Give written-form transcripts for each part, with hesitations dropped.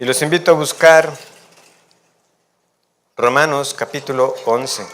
Y los invito a buscar Romanos capítulo 11.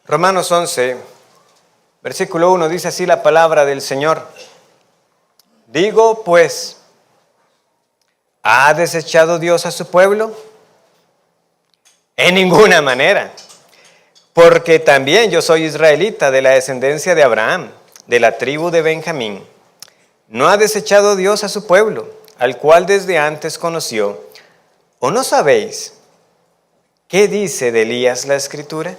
Romanos 11, versículo 1, dice así la palabra del Señor. Digo, pues, ¿ha desechado Dios a su pueblo? En ninguna manera, porque también yo soy israelita de la descendencia de Abraham, de la tribu de Benjamín. ¿No ha desechado Dios a su pueblo, al cual desde antes conoció? ¿O no sabéis qué dice de Elías la Escritura?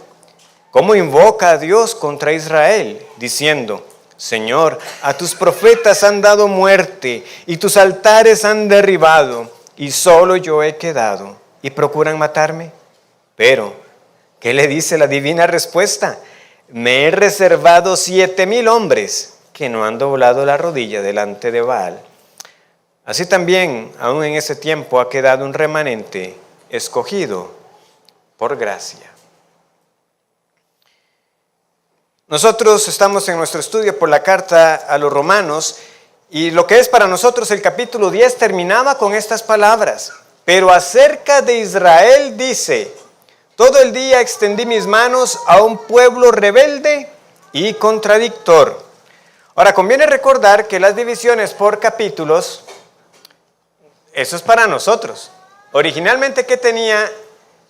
¿Cómo invoca a Dios contra Israel, diciendo, Señor, a tus profetas han dado muerte, y tus altares han derribado, y solo yo he quedado, y procuran matarme? Pero, ¿qué le dice la divina respuesta? Me he reservado 7,000 hombres que no han doblado la rodilla delante de Baal. Así también, aún en ese tiempo, ha quedado un remanente escogido por gracia. Nosotros estamos en nuestro estudio por la carta a los Romanos y lo que es para nosotros el capítulo 10 terminaba con estas palabras. Pero acerca de Israel dice, todo el día extendí mis manos a un pueblo rebelde y contradictor. Ahora, conviene recordar que las divisiones por capítulos, eso es para nosotros. Originalmente, ¿qué tenía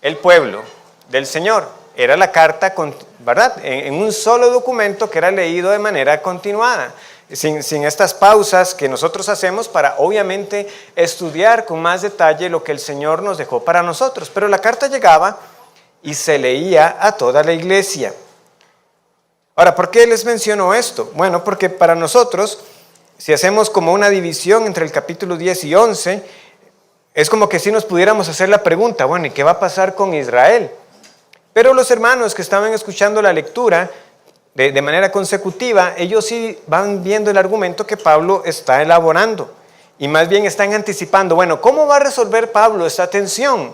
el pueblo del Señor? Era la carta, ¿verdad?, en un solo documento que era leído de manera continuada, sin estas pausas que nosotros hacemos para obviamente estudiar con más detalle lo que el Señor nos dejó para nosotros. Pero la carta llegaba y se leía a toda la iglesia. Ahora, ¿por qué les menciono esto? Bueno, porque para nosotros, si hacemos como una división entre el capítulo 10 y 11, es como que si nos pudiéramos hacer la pregunta, bueno, ¿y qué va a pasar con Israel? Pero los hermanos que estaban escuchando la lectura de manera consecutiva, ellos sí van viendo el argumento que Pablo está elaborando. Y más bien están anticipando, bueno, ¿cómo va a resolver Pablo esta tensión?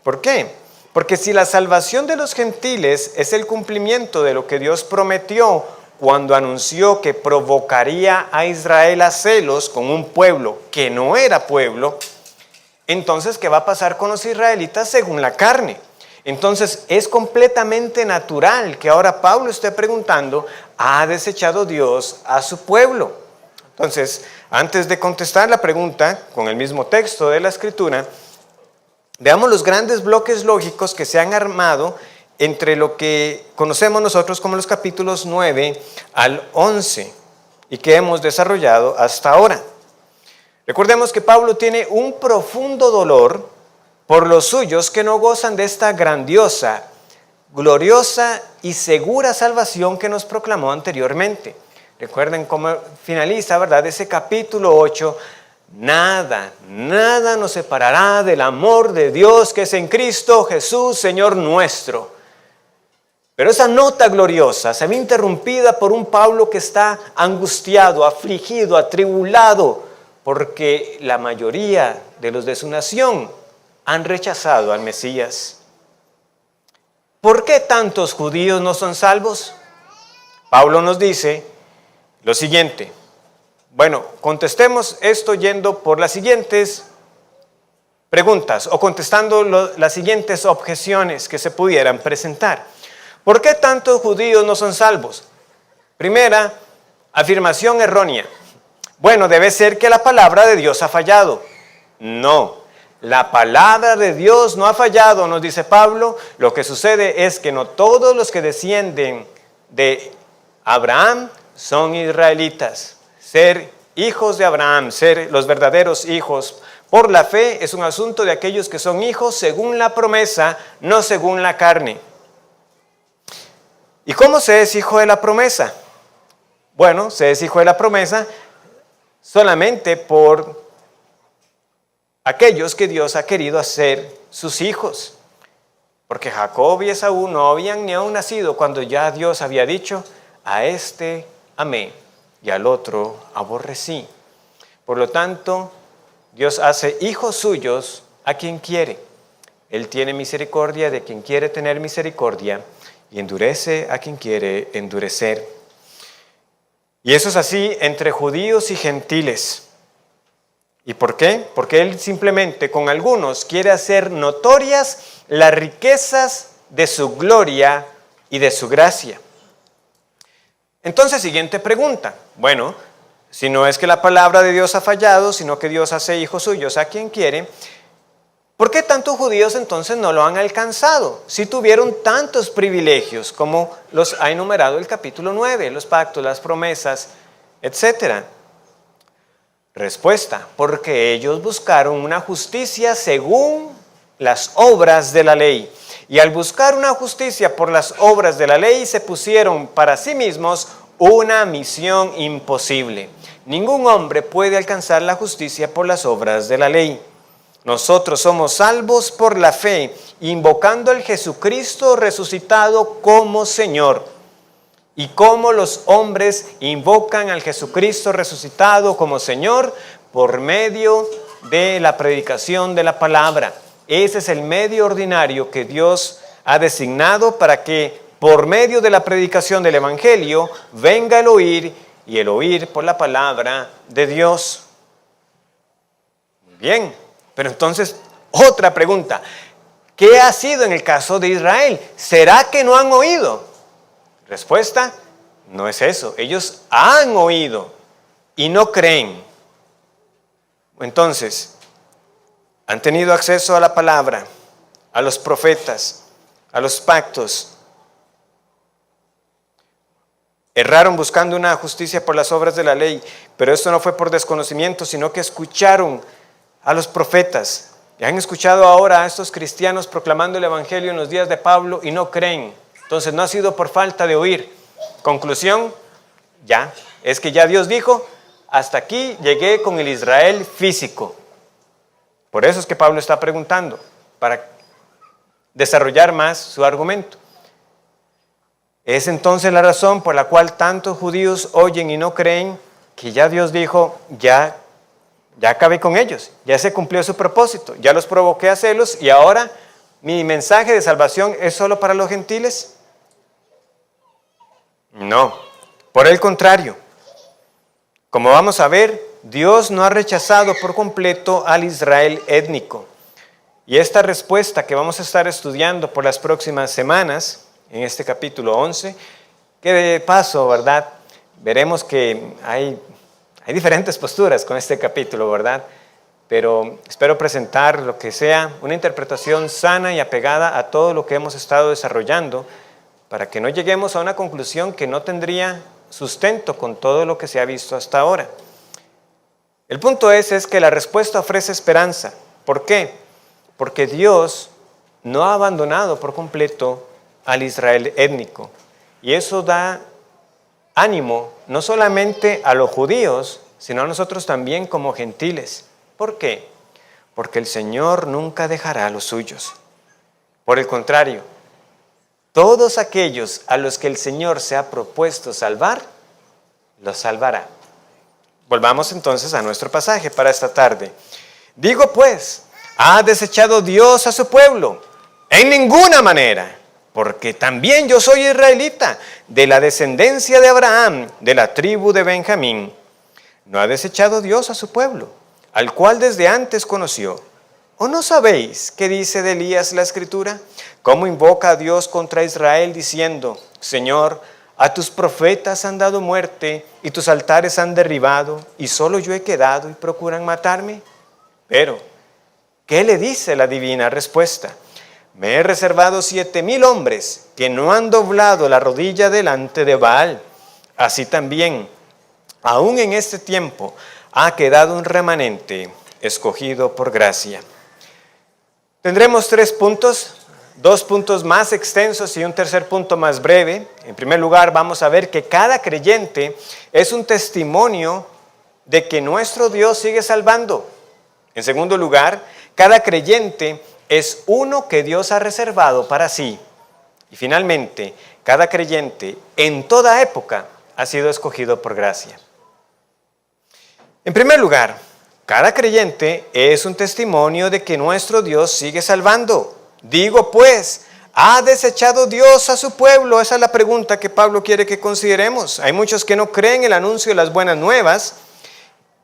¿Por qué? Porque si la salvación de los gentiles es el cumplimiento de lo que Dios prometió cuando anunció que provocaría a Israel a celos con un pueblo que no era pueblo, entonces, ¿qué va a pasar con los israelitas según la carne? Entonces, es completamente natural que ahora Pablo esté preguntando, ¿ha desechado Dios a su pueblo? Entonces, antes de contestar la pregunta con el mismo texto de la Escritura, veamos los grandes bloques lógicos que se han armado entre lo que conocemos nosotros como los capítulos 9 al 11 y que hemos desarrollado hasta ahora. Recordemos que Pablo tiene un profundo dolor por los suyos que no gozan de esta grandiosa, gloriosa y segura salvación que nos proclamó anteriormente. Recuerden cómo finaliza, ¿verdad?, ese capítulo 8. Nada nos separará del amor de Dios que es en Cristo Jesús, Señor nuestro. Pero esa nota gloriosa se ve interrumpida por un Pablo que está angustiado, afligido, atribulado, porque la mayoría de los de su nación han rechazado al Mesías. ¿Por qué tantos judíos no son salvos? Pablo nos dice lo siguiente. Bueno, contestemos esto yendo por las siguientes preguntas o contestando las siguientes objeciones que se pudieran presentar. ¿Por qué tantos judíos no son salvos? Primera, afirmación errónea. Bueno, debe ser que la palabra de Dios ha fallado. No. La palabra de Dios no ha fallado, nos dice Pablo. Lo que sucede es que no todos los que descienden de Abraham son israelitas. Ser hijos de Abraham, ser los verdaderos hijos por la fe es un asunto de aquellos que son hijos según la promesa, no según la carne. ¿Y cómo se es hijo de la promesa? Bueno, se es hijo de la promesa solamente por aquellos que Dios ha querido hacer sus hijos. Porque Jacob y Esaú no habían ni aún nacido cuando ya Dios había dicho, a este amé y al otro aborrecí. Por lo tanto, Dios hace hijos suyos a quien quiere. Él tiene misericordia de quien quiere tener misericordia y endurece a quien quiere endurecer. Y eso es así entre judíos y gentiles. ¿Y por qué? Porque Él simplemente con algunos quiere hacer notorias las riquezas de su gloria y de su gracia. Entonces, siguiente pregunta. Bueno, si no es que la palabra de Dios ha fallado, sino que Dios hace hijos suyos a quien quiere, ¿por qué tantos judíos entonces no lo han alcanzado? Si tuvieron tantos privilegios como los ha enumerado el capítulo 9, los pactos, las promesas, etc. Respuesta, porque ellos buscaron una justicia según las obras de la ley. Y al buscar una justicia por las obras de la ley, se pusieron para sí mismos una misión imposible. Ningún hombre puede alcanzar la justicia por las obras de la ley. Nosotros somos salvos por la fe, invocando al Jesucristo resucitado como Señor. Y como los hombres invocan al Jesucristo resucitado como Señor por medio de la predicación de la palabra. Ese es el medio ordinario que Dios ha designado para que por medio de la predicación del Evangelio venga el oír y el oír por la palabra de Dios. Bien, pero entonces otra pregunta. ¿Qué ha sido en el caso de Israel? ¿Será que no han oído? Respuesta, no es eso. Ellos han oído y no creen. Entonces, han tenido acceso a la palabra, a los profetas, a los pactos. Erraron buscando una justicia por las obras de la ley, pero esto no fue por desconocimiento, sino que escucharon a los profetas. Y han escuchado ahora a estos cristianos proclamando el Evangelio en los días de Pablo y no creen. Entonces no ha sido por falta de oír. Conclusión, es que ya Dios dijo, hasta aquí llegué con el Israel físico. Por eso es que Pablo está preguntando, para desarrollar más su argumento. Es entonces la razón por la cual tantos judíos oyen y no creen, que ya Dios dijo, ya acabé con ellos, ya se cumplió su propósito, ya los provoqué a celos y ahora mi mensaje de salvación es solo para los gentiles. No, por el contrario, como vamos a ver, Dios no ha rechazado por completo al Israel étnico. Y esta respuesta que vamos a estar estudiando por las próximas semanas, en este capítulo 11, que de paso, ¿verdad? Veremos que hay diferentes posturas con este capítulo, ¿verdad? Pero espero presentar lo que sea una interpretación sana y apegada a todo lo que hemos estado desarrollando, para que no lleguemos a una conclusión que no tendría sustento con todo lo que se ha visto hasta ahora. El punto es que la respuesta ofrece esperanza. ¿Por qué? Porque Dios no ha abandonado por completo al Israel étnico. Y eso da ánimo no solamente a los judíos, sino a nosotros también como gentiles. ¿Por qué? Porque el Señor nunca dejará a los suyos. Por el contrario, todos aquellos a los que el Señor se ha propuesto salvar, los salvará. Volvamos entonces a nuestro pasaje para esta tarde. Digo pues, ¿ha desechado Dios a su pueblo? En ninguna manera, porque también yo soy israelita, de la descendencia de Abraham, de la tribu de Benjamín. ¿No ha desechado Dios a su pueblo, al cual desde antes conoció? ¿O no sabéis qué dice de Elías la Escritura? ¿Cómo invoca a Dios contra Israel diciendo, Señor, a tus profetas han dado muerte y tus altares han derribado y solo yo he quedado y procuran matarme? Pero, ¿qué le dice la divina respuesta? Me he reservado 7,000 hombres que no han doblado la rodilla delante de Baal. Así también, aún en este tiempo, ha quedado un remanente escogido por gracia. Tendremos 3 puntos, 2 puntos más extensos y un tercer punto más breve. En primer lugar, vamos a ver que cada creyente es un testimonio de que nuestro Dios sigue salvando. En segundo lugar, cada creyente es uno que Dios ha reservado para sí. Y finalmente, cada creyente en toda época ha sido escogido por gracia. En primer lugar, cada creyente es un testimonio de que nuestro Dios sigue salvando. Digo pues, ¿ha desechado Dios a su pueblo? Esa es la pregunta que Pablo quiere que consideremos. Hay muchos que no creen el anuncio de las buenas nuevas.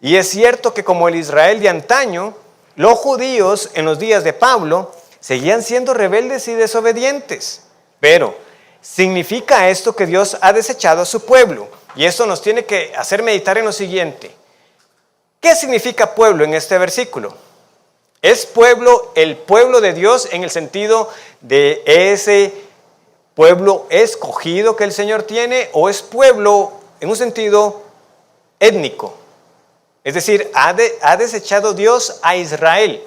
Y es cierto que como el Israel de antaño, los judíos en los días de Pablo seguían siendo rebeldes y desobedientes. Pero, ¿significa esto que Dios ha desechado a su pueblo? Y esto nos tiene que hacer meditar en lo siguiente. ¿Qué significa pueblo en este versículo? ¿Es pueblo el pueblo de Dios en el sentido de ese pueblo escogido que el Señor tiene? ¿O es pueblo en un sentido étnico? Es decir, ha desechado Dios a Israel.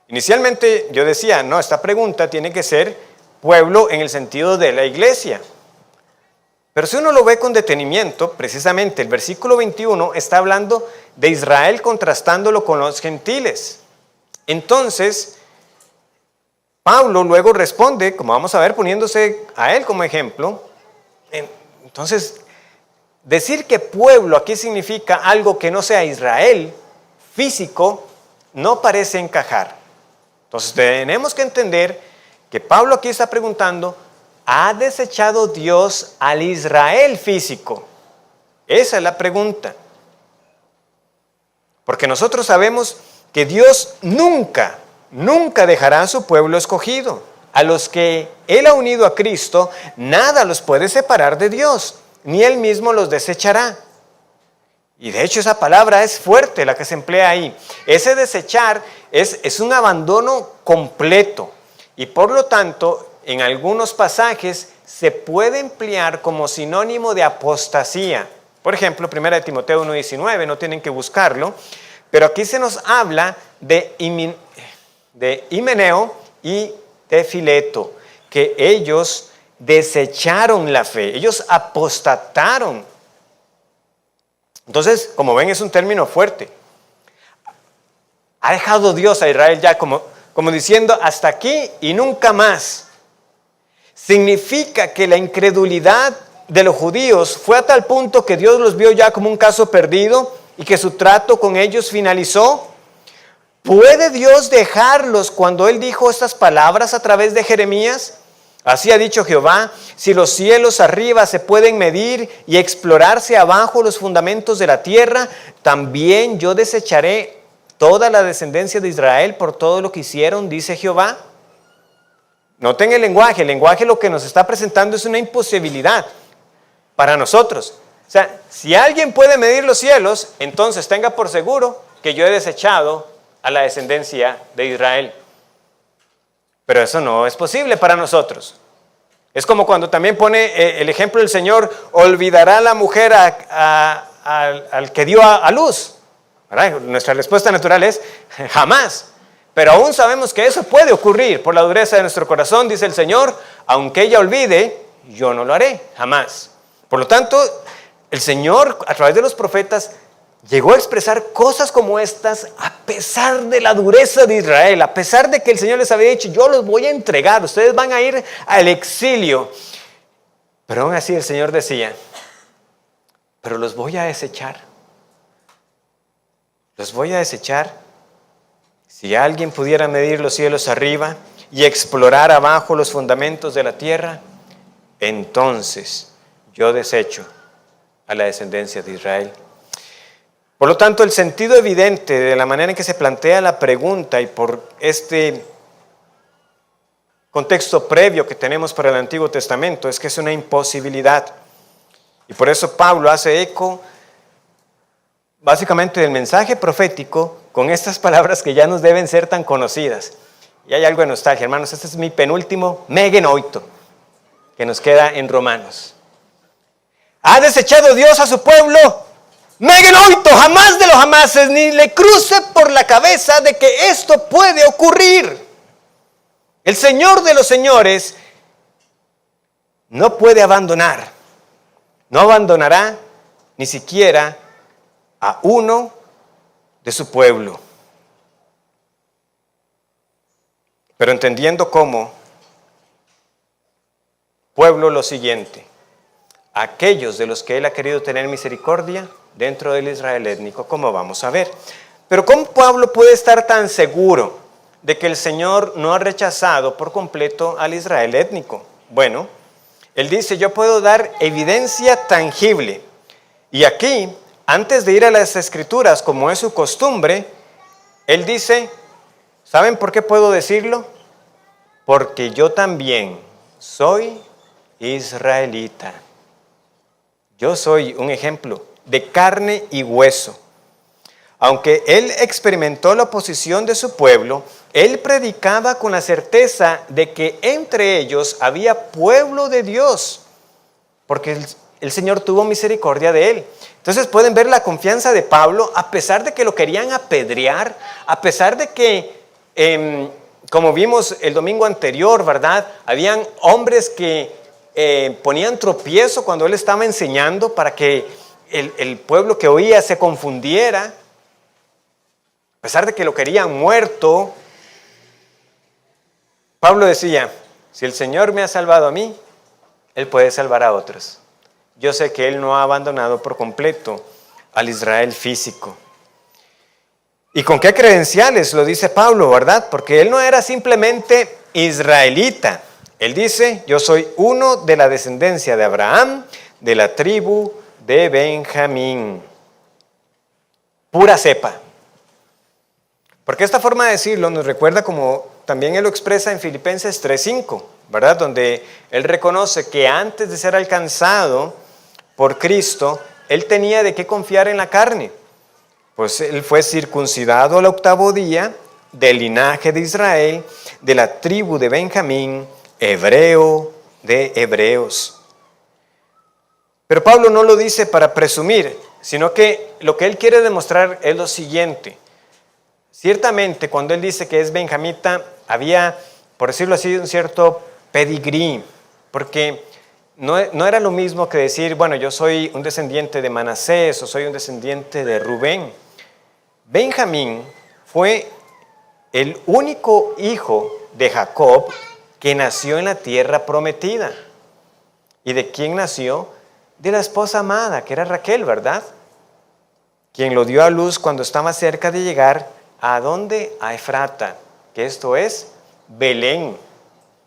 Inicialmente yo decía, no, esta pregunta tiene que ser pueblo en el sentido de la iglesia. Pero si uno lo ve con detenimiento, precisamente el versículo 21 está hablando de Israel contrastándolo con los gentiles. Entonces, Pablo luego responde, como vamos a ver, poniéndose a él como ejemplo. Entonces, decir que pueblo aquí significa algo que no sea Israel, físico, no parece encajar. Entonces, tenemos que entender que Pablo aquí está preguntando, ¿ha desechado Dios al Israel físico? Esa es la pregunta. Porque nosotros sabemos que Dios nunca dejará a su pueblo escogido. A los que Él ha unido a Cristo, nada los puede separar de Dios, ni Él mismo los desechará. Y de hecho esa palabra es fuerte, la que se emplea ahí. Ese desechar es un abandono completo. Y por lo tanto, en algunos pasajes se puede emplear como sinónimo de apostasía. Por ejemplo, 1 Timoteo 1:19, no tienen que buscarlo, pero aquí se nos habla de Himeneo y de Fileto, que ellos desecharon la fe, ellos apostataron. Entonces, como ven, es un término fuerte. Ha dejado Dios a Israel ya como diciendo hasta aquí y nunca más. Significa que la incredulidad de los judíos fue a tal punto que Dios los vio ya como un caso perdido y que su trato con ellos finalizó. ¿Puede Dios dejarlos cuando Él dijo estas palabras a través de Jeremías? Así ha dicho Jehová, si los cielos arriba se pueden medir y explorarse abajo los fundamentos de la tierra, también yo desecharé toda la descendencia de Israel por todo lo que hicieron, dice Jehová. Noten el lenguaje lo que nos está presentando es una imposibilidad para nosotros. O sea, si alguien puede medir los cielos, entonces tenga por seguro que yo he desechado a la descendencia de Israel. Pero eso no es posible para nosotros. Es como cuando también pone el ejemplo del Señor, olvidará la mujer al que dio a luz. ¿Verdad? Nuestra respuesta natural es jamás. Pero aún sabemos que eso puede ocurrir por la dureza de nuestro corazón, dice el Señor, aunque ella olvide, yo no lo haré, jamás. Por lo tanto, el Señor, a través de los profetas, llegó a expresar cosas como estas a pesar de la dureza de Israel, a pesar de que el Señor les había dicho, yo los voy a entregar, ustedes van a ir al exilio. Pero aún así el Señor decía, pero los voy a desechar. Los voy a desechar. Si alguien pudiera medir los cielos arriba y explorar abajo los fundamentos de la tierra, entonces yo desecho a la descendencia de Israel. Por lo tanto, el sentido evidente de la manera en que se plantea la pregunta y por este contexto previo que tenemos para el Antiguo Testamento es que es una imposibilidad. Y por eso Pablo hace eco básicamente del mensaje profético con estas palabras que ya nos deben ser tan conocidas. Y hay algo de nostalgia, hermanos. Este es mi penúltimo megenoito que nos queda en Romanos. ¿Ha desechado Dios a su pueblo? Megenoito, jamás de los jamases, ni le cruce por la cabeza de que esto puede ocurrir. El Señor de los señores no puede abandonar, no abandonará ni siquiera a uno de su pueblo. Pero entendiendo como pueblo lo siguiente: aquellos de los que Él ha querido tener misericordia dentro del Israel étnico, como vamos a ver. Pero ¿cómo Pablo puede estar tan seguro de que el Señor no ha rechazado por completo al Israel étnico? Bueno, él dice: yo puedo dar evidencia tangible. Y aquí, antes de ir a las Escrituras, como es su costumbre, él dice: ¿saben por qué puedo decirlo? Porque yo también soy israelita. Yo soy un ejemplo de carne y hueso. Aunque él experimentó la oposición de su pueblo, él predicaba con la certeza de que entre ellos había pueblo de Dios, porque el Señor tuvo misericordia de él. Entonces pueden ver la confianza de Pablo, a pesar de que lo querían apedrear, a pesar de que, como vimos el domingo anterior, ¿verdad? Habían hombres que ponían tropiezo cuando él estaba enseñando para que el pueblo que oía se confundiera. A pesar de que lo querían muerto, Pablo decía: si el Señor me ha salvado a mí, Él puede salvar a otros. Yo sé que Él no ha abandonado por completo al Israel físico. ¿Y con qué credenciales lo dice Pablo, verdad? Porque él no era simplemente israelita. Él dice: yo soy uno de la descendencia de Abraham, de la tribu de Benjamín. Pura cepa. Porque esta forma de decirlo nos recuerda, como también él lo expresa en Filipenses 3:5, ¿verdad? Donde él reconoce que antes de ser alcanzado por Cristo, él tenía de qué confiar en la carne. Pues él fue circuncidado al 8º día, del linaje de Israel, de la tribu de Benjamín, hebreo de hebreos. Pero Pablo no lo dice para presumir, sino que lo que él quiere demostrar es lo siguiente. Ciertamente, cuando él dice que es benjamita, había, por decirlo así, un cierto pedigrí, porque no era lo mismo que decir: bueno, yo soy un descendiente de Manasés o soy un descendiente de Rubén. Benjamín fue el único hijo de Jacob que nació en la tierra prometida. ¿Y de quién nació? De la esposa amada, que era Raquel, ¿verdad? Quien lo dio a luz cuando estaba cerca de llegar ¿a dónde? A Efrata, que esto es Belén.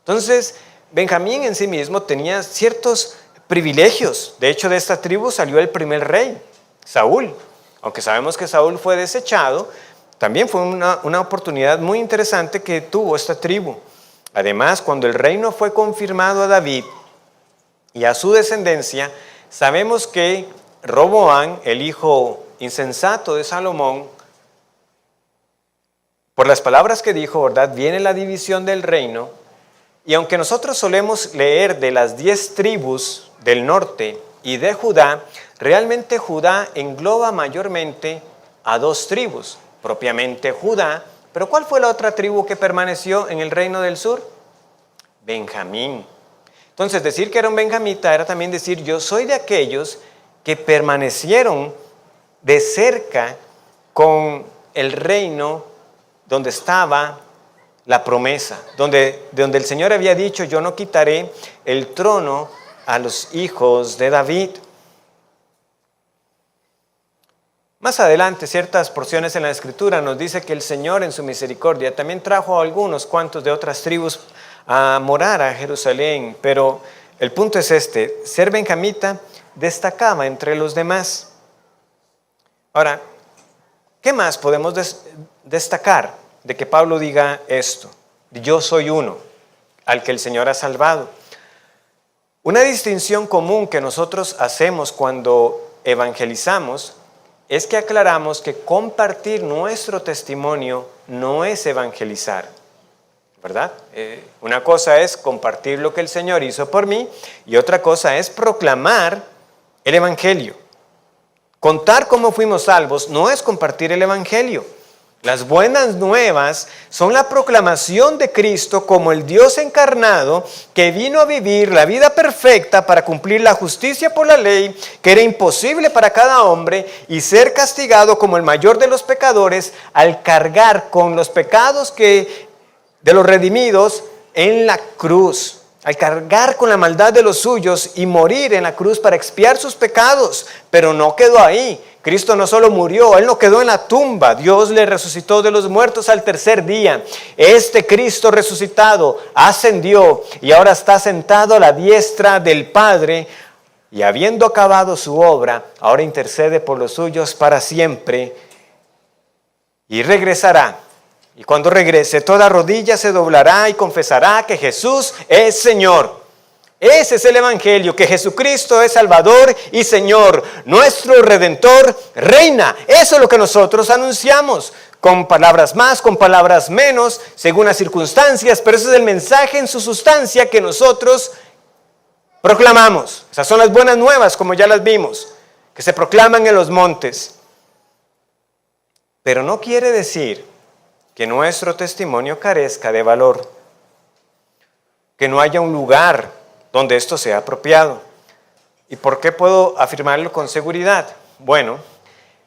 Entonces, Benjamín en sí mismo tenía ciertos privilegios. De hecho, de esta tribu salió el primer rey, Saúl. Aunque sabemos que Saúl fue desechado, también fue una oportunidad muy interesante que tuvo esta tribu. Además, cuando el reino fue confirmado a David y a su descendencia, sabemos que Roboam, el hijo insensato de Salomón, por las palabras que dijo, ¿verdad?, viene la división del reino. Y aunque nosotros solemos leer de las 10 tribus del norte y de Judá, realmente Judá engloba mayormente a 2 tribus, propiamente Judá. Pero ¿cuál fue la otra tribu que permaneció en el reino del sur? Benjamín. Entonces, decir que era un benjamita era también decir: yo soy de aquellos que permanecieron de cerca con el reino donde estaba la promesa, donde el Señor había dicho: yo no quitaré el trono a los hijos de David. Más adelante, ciertas porciones en la Escritura nos dice que el Señor en su misericordia también trajo a algunos cuantos de otras tribus a morar a Jerusalén, pero el punto es este: ser benjamita destacaba entre los demás. Ahora, ¿qué más podemos destacar de que Pablo diga esto? Yo soy uno, al que el Señor ha salvado. Una distinción común que nosotros hacemos cuando evangelizamos es que aclaramos que compartir nuestro testimonio no es evangelizar, ¿verdad? Una cosa es compartir lo que el Señor hizo por mí y otra cosa es proclamar el evangelio. Contar cómo fuimos salvos no es compartir el evangelio. Las buenas nuevas son la proclamación de Cristo como el Dios encarnado que vino a vivir la vida perfecta para cumplir la justicia por la ley, que era imposible para cada hombre, y ser castigado como el mayor de los pecadores al cargar con los pecados de los redimidos en la cruz, al cargar con la maldad de los suyos y morir en la cruz para expiar sus pecados. Pero no quedó ahí. Cristo no solo murió, Él no quedó en la tumba. Dios le resucitó de los muertos al tercer día. Este Cristo resucitado ascendió y ahora está sentado a la diestra del Padre, y habiendo acabado su obra, ahora intercede por los suyos para siempre, y regresará. Y cuando regrese, toda rodilla se doblará y confesará que Jesús es Señor. Ese es el Evangelio, que Jesucristo es Salvador y Señor, nuestro Redentor, reina. Eso es lo que nosotros anunciamos, con palabras más, con palabras menos, según las circunstancias, pero ese es el mensaje en su sustancia que nosotros proclamamos. Esas son las buenas nuevas, como ya las vimos, que se proclaman en los montes. Pero no quiere decir que nuestro testimonio carezca de valor, que no haya un lugar donde esto sea apropiado. ¿Y por qué puedo afirmarlo con seguridad? Bueno,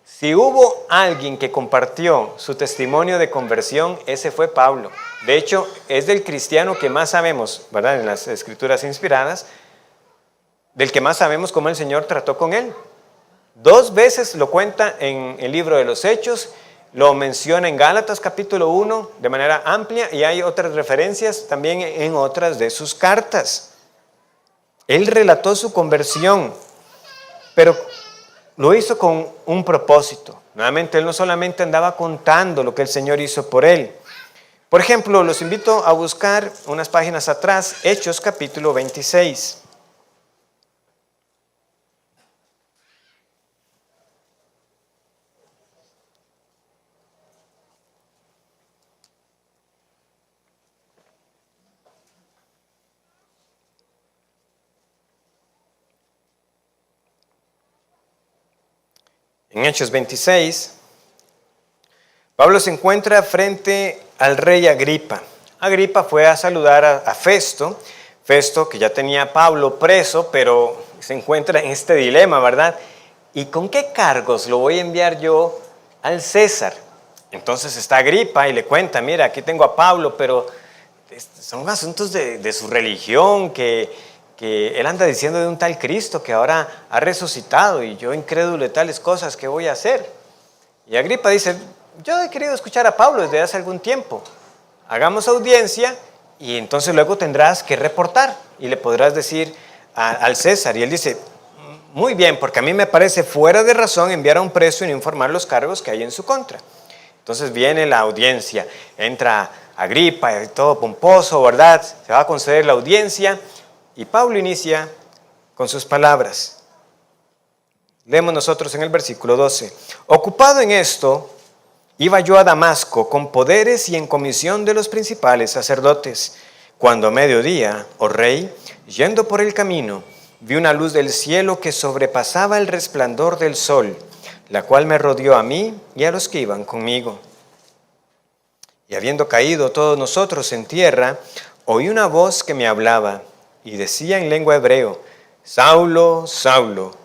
si hubo alguien que compartió su testimonio de conversión, ese fue Pablo. De hecho, es del cristiano que más sabemos, ¿verdad?, en las escrituras inspiradas, del que más sabemos cómo el Señor trató con él. 2 veces lo cuenta en el libro de los Hechos, lo menciona en Gálatas capítulo 1 de manera amplia, y hay otras referencias también en otras de sus cartas. Él relató su conversión, pero lo hizo con un propósito. Nuevamente, él no solamente andaba contando lo que el Señor hizo por él. Por ejemplo, los invito a buscar unas páginas atrás, Hechos capítulo 26. En Hechos 26, Pablo se encuentra frente al rey Agripa. Agripa fue a saludar a Festo. Festo, que ya tenía a Pablo preso, pero se encuentra en este dilema, ¿verdad? ¿Y con qué cargos lo voy a enviar yo al César? Entonces está Agripa y le cuenta, mira, aquí tengo a Pablo, pero son asuntos de su religión, que él anda diciendo de un tal Cristo que ahora ha resucitado, y yo, incrédulo de tales cosas, ¿qué voy a hacer? Y Agripa dice, yo he querido escuchar a Pablo desde hace algún tiempo. Hagamos audiencia y entonces luego tendrás que reportar y le podrás decir al César. Y él dice, muy bien, porque a mí me parece fuera de razón enviar a un preso y no informar los cargos que hay en su contra. Entonces viene la audiencia, entra Agripa, todo pomposo, ¿verdad? Se va a conceder la audiencia. Y Pablo inicia con sus palabras. Leemos nosotros en el versículo 12. Ocupado en esto, iba yo a Damasco con poderes y en comisión de los principales sacerdotes, cuando a mediodía, oh rey, yendo por el camino, vi una luz del cielo que sobrepasaba el resplandor del sol, la cual me rodeó a mí y a los que iban conmigo. Y habiendo caído todos nosotros en tierra, oí una voz que me hablaba, y decía en lengua hebreo, Saulo, Saulo,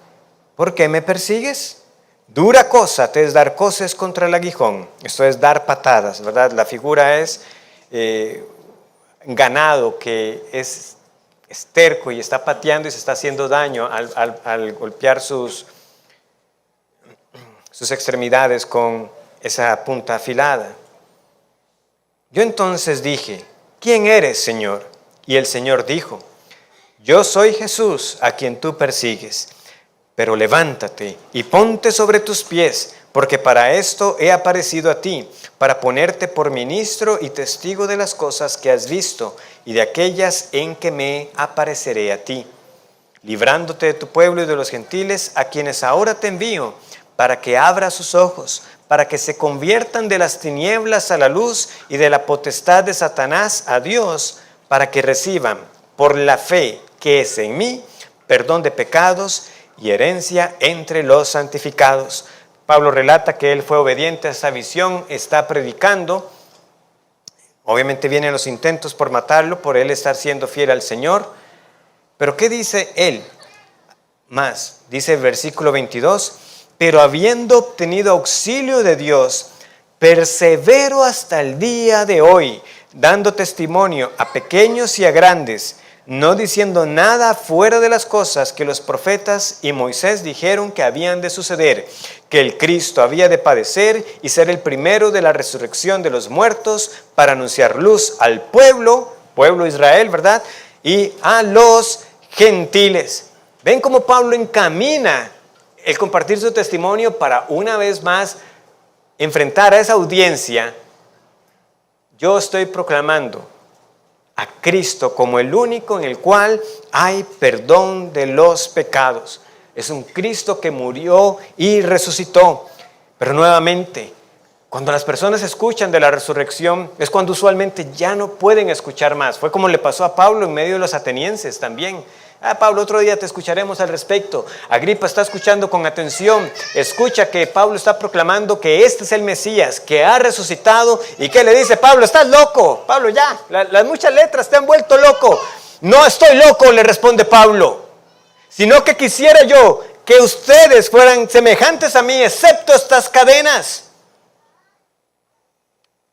¿por qué me persigues? Dura cosa te es dar coces contra el aguijón. Esto es dar patadas, ¿verdad? La figura es ganado que es terco y está pateando y se está haciendo daño al golpear sus extremidades con esa punta afilada. Yo entonces dije, ¿quién eres, Señor? Y el Señor dijo, yo soy Jesús a quien tú persigues, pero levántate y ponte sobre tus pies, porque para esto he aparecido a ti, para ponerte por ministro y testigo de las cosas que has visto y de aquellas en que me apareceré a ti, librándote de tu pueblo y de los gentiles, a quienes ahora te envío, para que abra sus ojos, para que se conviertan de las tinieblas a la luz y de la potestad de Satanás a Dios, para que reciban por la fe que es en mí, perdón de pecados y herencia entre los santificados. Pablo relata que él fue obediente a esa visión, está predicando. Obviamente vienen los intentos por matarlo, por él estar siendo fiel al Señor. Pero ¿qué dice él? Más, dice el versículo 22, pero habiendo obtenido auxilio de Dios, persevero hasta el día de hoy, dando testimonio a pequeños y a grandes, no diciendo nada fuera de las cosas que los profetas y Moisés dijeron que habían de suceder, que el Cristo había de padecer y ser el primero de la resurrección de los muertos para anunciar luz al pueblo Israel, ¿verdad? Y a los gentiles. ¿Ven cómo Pablo encamina el compartir su testimonio para una vez más enfrentar a esa audiencia? Yo estoy proclamando a Cristo como el único en el cual hay perdón de los pecados. Es un Cristo que murió y resucitó. Pero nuevamente, cuando las personas escuchan de la resurrección, es cuando usualmente ya no pueden escuchar más. Fue como le pasó a Pablo en medio de los atenienses también. Pablo, otro día te escucharemos al respecto. Agripa está escuchando con atención. Escucha que Pablo está proclamando que este es el Mesías, que ha resucitado. ¿Y qué le dice Pablo? Estás loco. Pablo, ya, las muchas letras te han vuelto loco. No estoy loco, le responde Pablo, sino que quisiera yo que ustedes fueran semejantes a mí, excepto estas cadenas.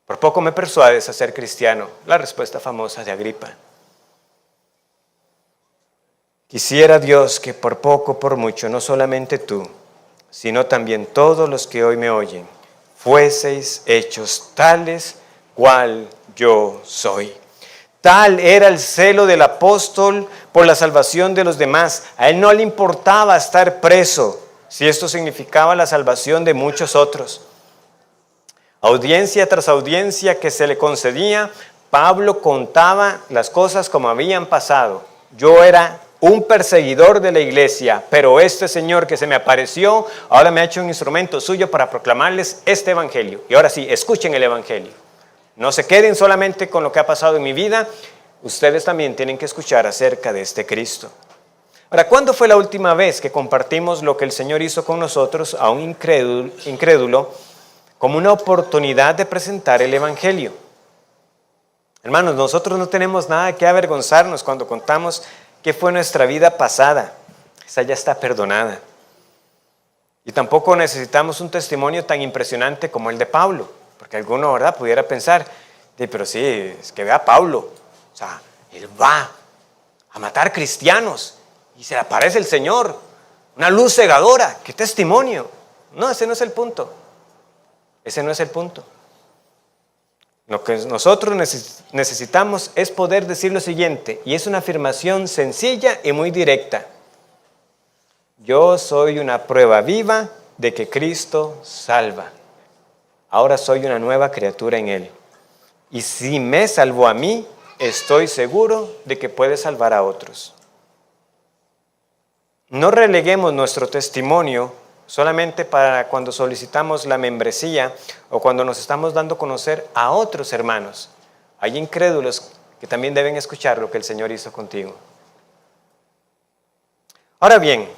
Por poco me persuades a ser cristiano. La respuesta famosa de Agripa. Quisiera Dios que por poco, por mucho, no solamente tú, sino también todos los que hoy me oyen, fueseis hechos tales cual yo soy. Tal era el celo del apóstol por la salvación de los demás. A él no le importaba estar preso, si esto significaba la salvación de muchos otros. Audiencia tras audiencia que se le concedía, Pablo contaba las cosas como habían pasado. Yo era un perseguidor de la iglesia, pero este Señor que se me apareció, ahora me ha hecho un instrumento suyo para proclamarles este evangelio. Y ahora sí, escuchen el evangelio. No se queden solamente con lo que ha pasado en mi vida, ustedes también tienen que escuchar acerca de este Cristo. Ahora, ¿cuándo fue la última vez que compartimos lo que el Señor hizo con nosotros a un incrédulo como una oportunidad de presentar el evangelio? Hermanos, nosotros no tenemos nada que avergonzarnos cuando contamos qué fue nuestra vida pasada. Esa ya está perdonada. Y tampoco necesitamos un testimonio tan impresionante como el de Pablo, porque alguno, ¿verdad?, pudiera pensar, pero sí, es que vea a Pablo, o sea, él va a matar cristianos y se le aparece el Señor, una luz cegadora, qué testimonio. No, ese no es el punto. Ese no es el punto. Lo que nosotros necesitamos es poder decir lo siguiente, y es una afirmación sencilla y muy directa. Yo soy una prueba viva de que Cristo salva. Ahora soy una nueva criatura en Él. Y si me salvó a mí, estoy seguro de que puede salvar a otros. No releguemos nuestro testimonio solamente para cuando solicitamos la membresía o cuando nos estamos dando a conocer a otros hermanos. Hay incrédulos que también deben escuchar lo que el Señor hizo contigo. Ahora bien,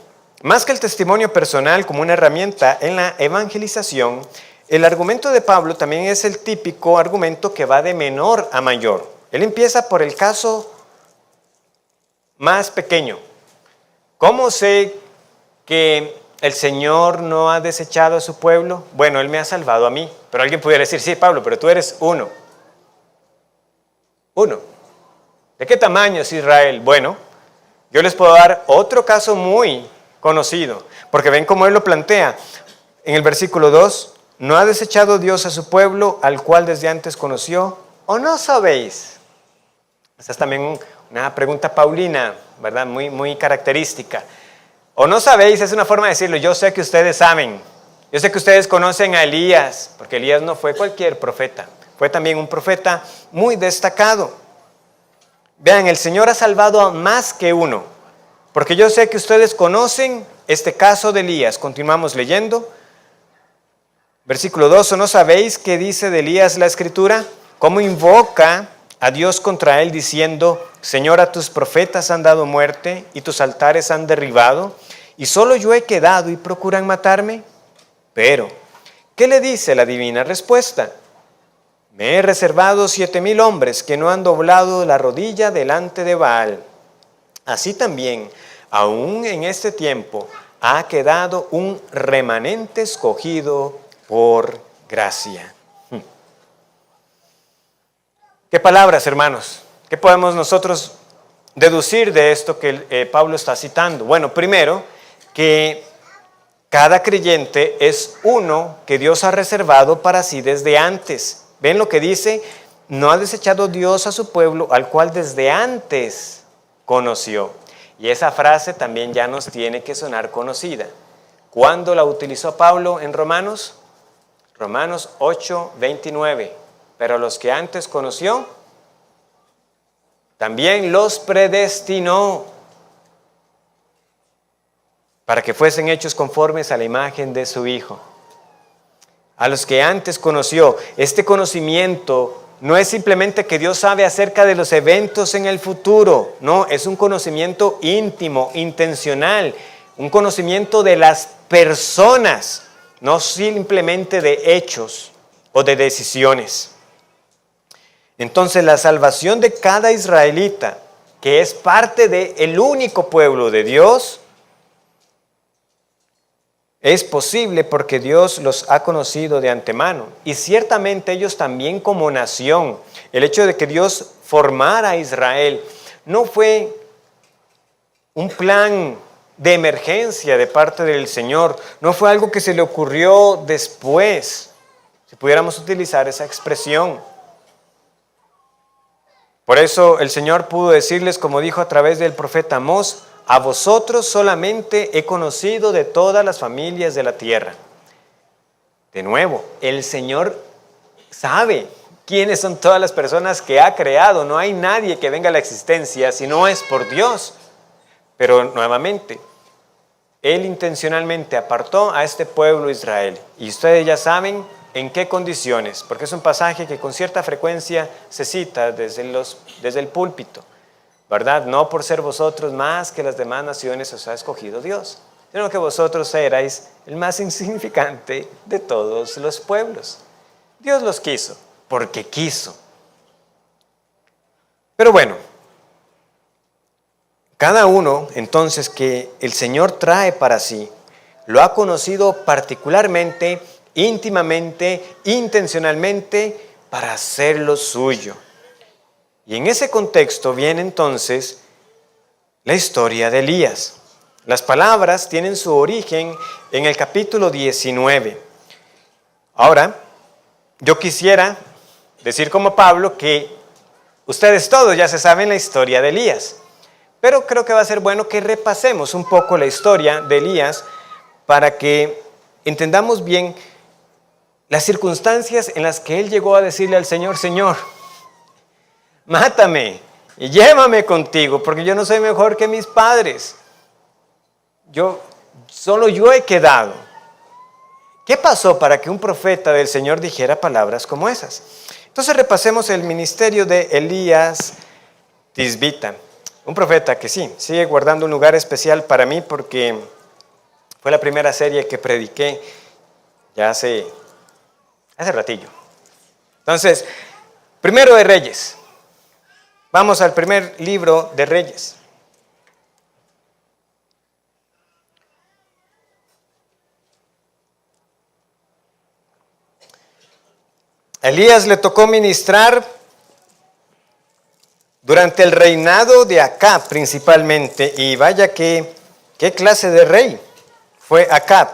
más que el testimonio personal como una herramienta en la evangelización, el argumento de Pablo también es el típico argumento que va de menor a mayor. Él empieza por el caso más pequeño. ¿Cómo sé que el Señor no ha desechado a su pueblo? Bueno, Él me ha salvado a mí. Pero alguien pudiera decir, sí, Pablo, pero tú eres uno. Uno. ¿De qué tamaño es Israel? Bueno, yo les puedo dar otro caso muy conocido, porque ven cómo Él lo plantea. En el versículo 2, ¿no ha desechado Dios a su pueblo, al cual desde antes conoció? ¿O no sabéis? Esta es también una pregunta paulina, ¿verdad? Muy característica. ¿O no sabéis? Es una forma de decirlo. Yo sé que ustedes saben. Yo sé que ustedes conocen a Elías, porque Elías no fue cualquier profeta. Fue también un profeta muy destacado. Vean, el Señor ha salvado a más que uno. Porque yo sé que ustedes conocen este caso de Elías. Continuamos leyendo. Versículo 2. ¿O no sabéis qué dice de Elías la Escritura? ¿Cómo invoca a Dios contra él diciendo: Señor, a tus profetas han dado muerte y tus altares han derribado, y solo yo he quedado y procuran matarme? Pero, ¿qué le dice la divina respuesta? Me he reservado 7,000 hombres que no han doblado la rodilla delante de Baal. Así también, aún en este tiempo, ha quedado un remanente escogido por gracia. ¿Qué palabras, hermanos? ¿Qué podemos nosotros deducir de esto que Pablo está citando? Bueno, primero, que cada creyente es uno que Dios ha reservado para sí desde antes. ¿Ven lo que dice? No ha desechado Dios a su pueblo, al cual desde antes conoció. Y esa frase también ya nos tiene que sonar conocida. ¿Cuándo la utilizó Pablo en Romanos? Romanos 8:29. Pero los que antes conoció, también los predestinó para que fuesen hechos conformes a la imagen de su Hijo. A los que antes conoció, este conocimiento no es simplemente que Dios sabe acerca de los eventos en el futuro, no, es un conocimiento íntimo, intencional, un conocimiento de las personas, no simplemente de hechos o de decisiones. Entonces la salvación de cada israelita, que es parte del único pueblo de Dios, es posible porque Dios los ha conocido de antemano. Y ciertamente ellos también como nación, el hecho de que Dios formara a Israel, no fue un plan de emergencia de parte del Señor, no fue algo que se le ocurrió después, si pudiéramos utilizar esa expresión. Por eso el Señor pudo decirles, como dijo a través del profeta Amós, a vosotros solamente he conocido de todas las familias de la tierra. De nuevo, el Señor sabe quiénes son todas las personas que ha creado. No hay nadie que venga a la existencia si no es por Dios. Pero nuevamente, Él intencionalmente apartó a este pueblo Israel. Y ustedes ya saben en qué condiciones, porque es un pasaje que con cierta frecuencia se cita desde el púlpito. ¿Verdad? No por ser vosotros más que las demás naciones os ha escogido Dios, sino que vosotros erais el más insignificante de todos los pueblos. Dios los quiso, porque quiso. Pero bueno, cada uno entonces que el Señor trae para sí, lo ha conocido particularmente, íntimamente, intencionalmente, para hacerlo suyo. Y en ese contexto viene entonces la historia de Elías. Las palabras tienen su origen en el capítulo 19. Ahora, yo quisiera decir como Pablo que ustedes todos ya se saben la historia de Elías, pero creo que va a ser bueno que repasemos un poco la historia de Elías para que entendamos bien las circunstancias en las que él llegó a decirle al Señor, Señor, mátame y llévame contigo, porque yo no soy mejor que mis padres. Solo yo he quedado. ¿Qué pasó para que un profeta del Señor dijera palabras como esas? Entonces repasemos el ministerio de Elías Tisbita, un profeta que sí, sigue guardando un lugar especial para mí porque fue la primera serie que prediqué ya hace ratillo. Entonces, primero de Reyes. Vamos al primer libro de Reyes. A Elías le tocó ministrar durante el reinado de Acab principalmente, y vaya qué clase de rey fue Acab,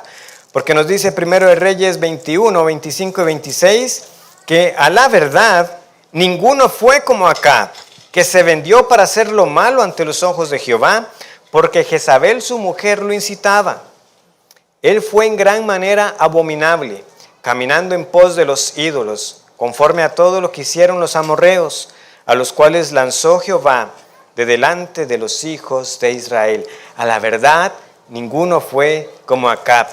porque nos dice primero de Reyes 21, 25 y 26, que a la verdad ninguno fue como Acab, que se vendió para hacer lo malo ante los ojos de Jehová, porque Jezabel su mujer lo incitaba. Él fue en gran manera abominable, caminando en pos de los ídolos, conforme a todo lo que hicieron los amorreos, a los cuales lanzó Jehová de delante de los hijos de Israel. A la verdad, ninguno fue como Acab.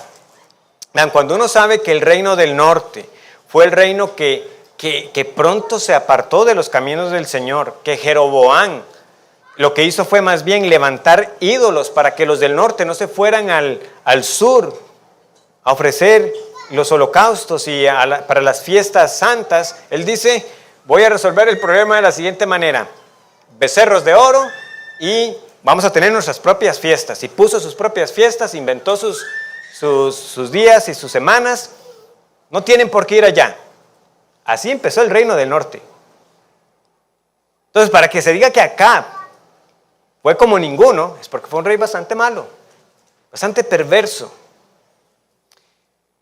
Cuando uno sabe que el reino del norte fue el reino que pronto se apartó de los caminos del Señor, que Jeroboam lo que hizo fue más bien levantar ídolos para que los del norte no se fueran al sur a ofrecer los holocaustos y para las fiestas santas, él dice, voy a resolver el problema de la siguiente manera: becerros de oro y vamos a tener nuestras propias fiestas. Y puso sus propias fiestas, inventó sus días y sus semanas. No tienen por qué ir allá. Así empezó el reino del norte. Entonces, para que se diga que Acab fue como ninguno, es porque fue un rey bastante malo, bastante perverso.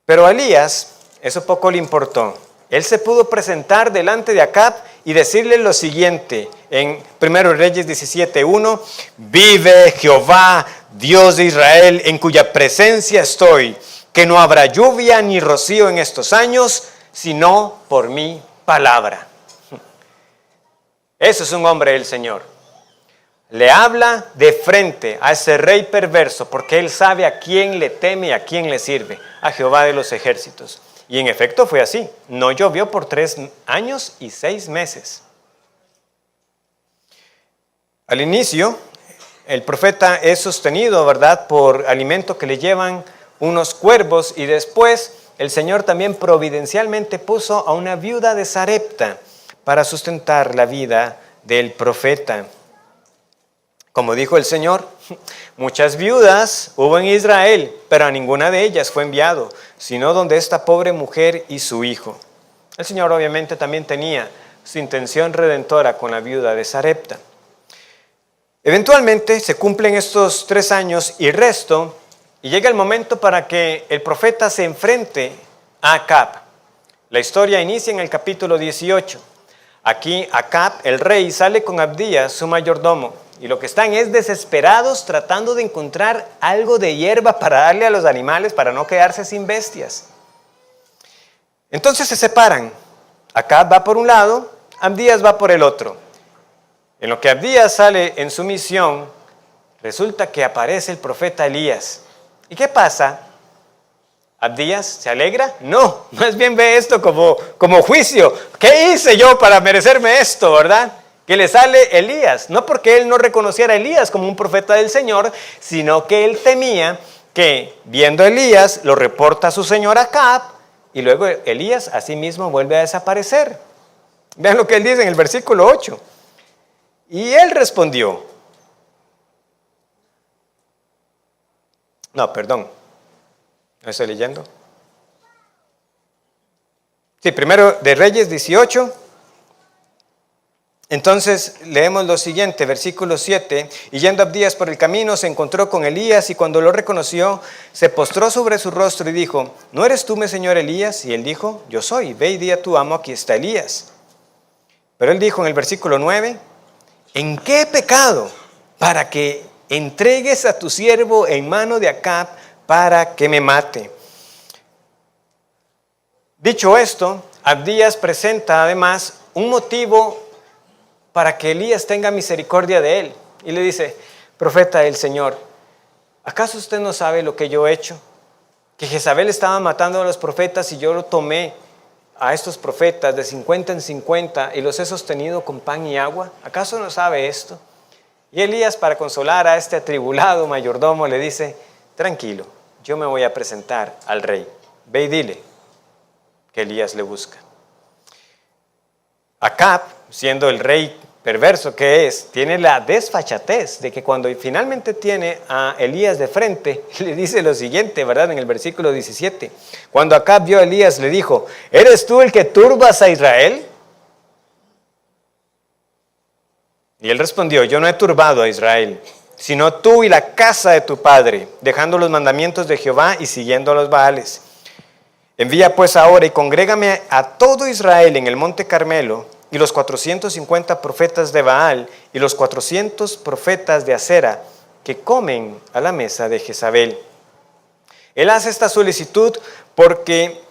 Pero a Elías eso poco le importó. Él se pudo presentar delante de Acab y decirle lo siguiente en 1 Reyes 17:1: vive Jehová, Dios de Israel, en cuya presencia estoy, que no habrá lluvia ni rocío en estos años, sino por mi palabra. Eso es un hombre del Señor. Le habla de frente a ese rey perverso porque él sabe a quién le teme y a quién le sirve: a Jehová de los ejércitos. Y en efecto fue así. No llovió por 3 años y 6 meses. Al inicio, el profeta es sostenido, ¿verdad?, por alimento que le llevan unos cuervos, y después el Señor también providencialmente puso a una viuda de Sarepta para sustentar la vida del profeta. Como dijo el Señor, muchas viudas hubo en Israel, pero a ninguna de ellas fue enviado, sino donde esta pobre mujer y su hijo. El Señor obviamente también tenía su intención redentora con la viuda de Sarepta. Eventualmente se cumplen estos 3 años y resto, y llega el momento para que el profeta se enfrente a Acab. La historia inicia en el capítulo 18. Aquí Acab, el rey, sale con Abdías, su mayordomo, y lo que están es desesperados tratando de encontrar algo de hierba para darle a los animales para no quedarse sin bestias. Entonces se separan. Acab va por un lado, Abdías va por el otro. En lo que Abdías sale en su misión, resulta que aparece el profeta Elías. ¿Y qué pasa? ¿Abdías se alegra? No, más bien ve esto como juicio. ¿Qué hice yo para merecerme esto, verdad? Que le sale Elías, no porque él no reconociera a Elías como un profeta del Señor, sino que él temía que, viendo a Elías, lo reporta a su señor Acab, y luego Elías así mismo vuelve a desaparecer. Vean lo que él dice en el versículo 8. Y él respondió. No, perdón. ¿No estoy leyendo? Sí, primero de Reyes 18. Entonces leemos lo siguiente, versículo 7. Y yendo Abdías por el camino, se encontró con Elías, y cuando lo reconoció, se postró sobre su rostro y dijo: ¿no eres tú, mi señor Elías? Y él dijo: yo soy. Ve y di a tu amo, aquí está Elías. Pero él dijo en el versículo 9: ¿en qué he pecado para que entregues a tu siervo en mano de Acab para que me mate? Dicho esto, Abdías presenta además un motivo para que Elías tenga misericordia de él. Y le dice: profeta del Señor, ¿acaso usted no sabe lo que yo he hecho? Que Jezabel estaba matando a los profetas y yo lo tomé a estos profetas de 50 en 50 y los he sostenido con pan y agua. ¿Acaso no sabe esto? Y Elías, para consolar a este atribulado mayordomo, le dice: tranquilo, yo me voy a presentar al rey. Ve y dile que Elías le busca. Acab, siendo el rey perverso que es, tiene la desfachatez de que cuando finalmente tiene a Elías de frente, le dice lo siguiente, ¿verdad? En el versículo 17. Cuando Acab vio a Elías, le dijo: ¿eres tú el que turbas a Israel? Y él respondió: yo no he turbado a Israel, sino tú y la casa de tu padre, dejando los mandamientos de Jehová y siguiendo a los Baales. Envía pues ahora y congrégame a todo Israel en el monte Carmelo, y los 450 profetas de Baal y los 400 profetas de Acera que comen a la mesa de Jezabel. Él hace esta solicitud porque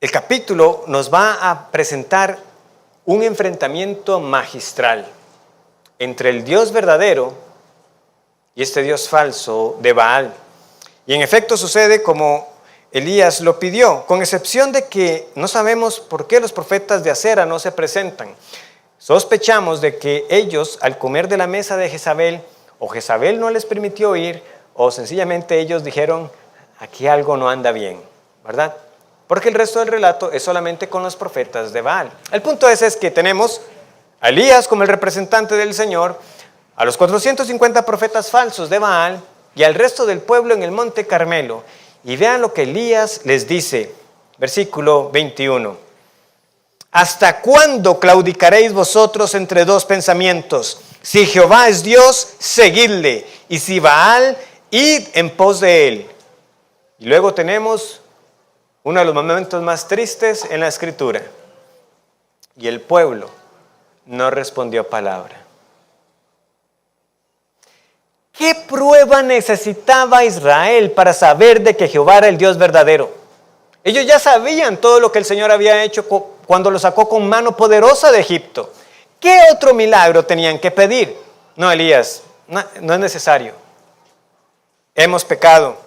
el capítulo nos va a presentar un enfrentamiento magistral entre el Dios verdadero y este Dios falso de Baal. Y en efecto sucede como Elías lo pidió, con excepción de que no sabemos por qué los profetas de Acera no se presentan. Sospechamos de que ellos, al comer de la mesa de Jezabel, o Jezabel no les permitió ir, o sencillamente ellos dijeron: aquí algo no anda bien, ¿verdad? Porque el resto del relato es solamente con los profetas de Baal. El punto es que tenemos a Elías como el representante del Señor, a los 450 profetas falsos de Baal y al resto del pueblo en el monte Carmelo. Y vean lo que Elías les dice, versículo 21. ¿Hasta cuándo claudicaréis vosotros entre dos pensamientos? Si Jehová es Dios, seguidle, y si Baal, id en pos de él. Y luego tenemos uno de los momentos más tristes en la Escritura. Y el pueblo no respondió palabra. ¿Qué prueba necesitaba Israel para saber de que Jehová era el Dios verdadero? Ellos ya sabían todo lo que el Señor había hecho cuando lo sacó con mano poderosa de Egipto. ¿Qué otro milagro tenían que pedir? No, Elías, no es necesario. Hemos pecado.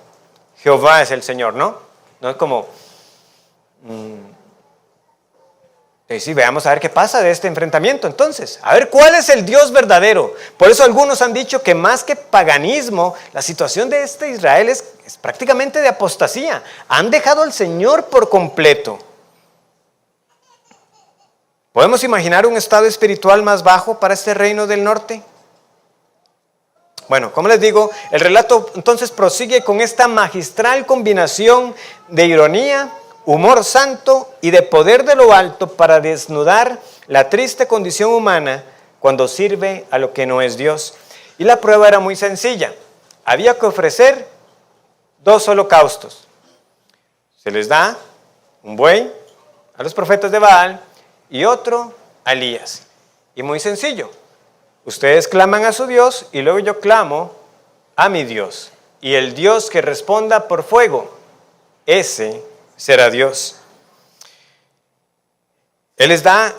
Jehová es el Señor, ¿no? No es como... Sí, veamos a ver qué pasa de este enfrentamiento entonces. A ver cuál es el Dios verdadero. Por eso algunos han dicho que más que paganismo, la situación de este Israel es prácticamente de apostasía. Han dejado al Señor por completo. ¿Podemos imaginar un estado espiritual más bajo para este reino del norte? Bueno, como les digo, el relato entonces prosigue con esta magistral combinación de ironía, humor santo y de poder de lo alto para desnudar la triste condición humana cuando sirve a lo que no es Dios. Y la prueba era muy sencilla. Había que ofrecer 2 holocaustos. Se les da un buey a los profetas de Baal y otro a Elías. Y muy sencillo. Ustedes claman a su Dios y luego yo clamo a mi Dios. Y el Dios que responda por fuego, ese será Dios. Él les da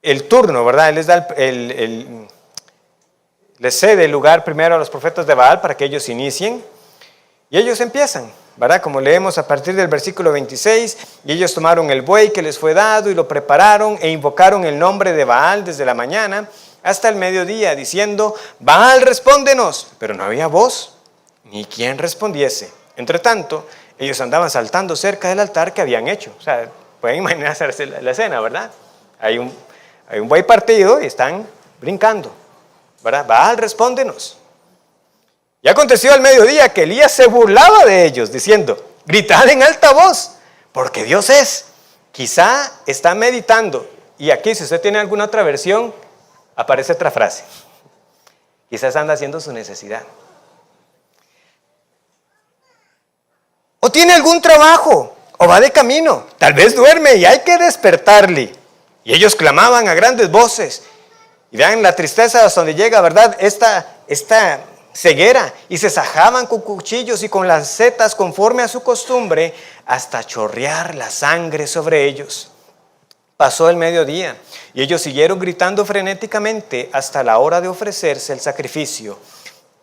el turno, ¿verdad? Él les da les cede el lugar primero a los profetas de Baal para que ellos inicien. Y ellos empiezan, ¿verdad? Como leemos a partir del versículo 26, y ellos tomaron el buey que les fue dado y lo prepararon e invocaron el nombre de Baal desde la mañana hasta el mediodía, diciendo, Baal, respóndenos. Pero no había voz, ni quien respondiese. Entre tanto, ellos andaban saltando cerca del altar que habían hecho. O sea, pueden imaginarse la escena, ¿verdad? Hay un buey partido y están brincando, ¿verdad? Baal, respóndenos. Y aconteció al mediodía que Elías se burlaba de ellos, diciendo, gritad en alta voz, porque Dios es. Quizá está meditando. Y aquí, si usted tiene alguna otra versión, aparece otra frase. Quizás anda haciendo su necesidad. O tiene algún trabajo, o va de camino. Tal vez duerme y hay que despertarle. Y ellos clamaban a grandes voces. Y vean la tristeza hasta donde llega, ¿verdad? Esta ceguera, y se sajaban con cuchillos y con lancetas conforme a su costumbre hasta chorrear la sangre sobre ellos. Pasó el mediodía y ellos siguieron gritando frenéticamente hasta la hora de ofrecerse el sacrificio,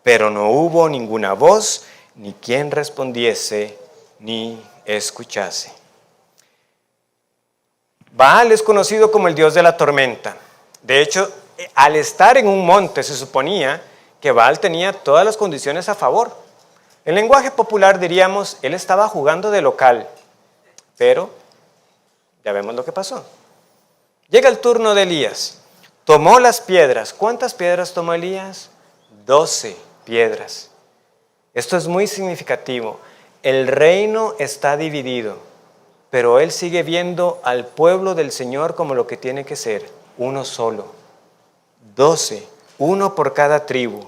pero no hubo ninguna voz ni quien respondiese ni escuchase. Baal es conocido como el dios de la tormenta. De hecho, al estar en un monte se suponía que Baal tenía todas las condiciones a favor. En lenguaje popular diríamos, él estaba jugando de local, pero ya vemos lo que pasó. Llega el turno de Elías, tomó las piedras. ¿Cuántas piedras tomó Elías? 12 piedras. Esto es muy significativo. El reino está dividido, pero él sigue viendo al pueblo del Señor como lo que tiene que ser, uno solo. 12. Uno por cada tribu.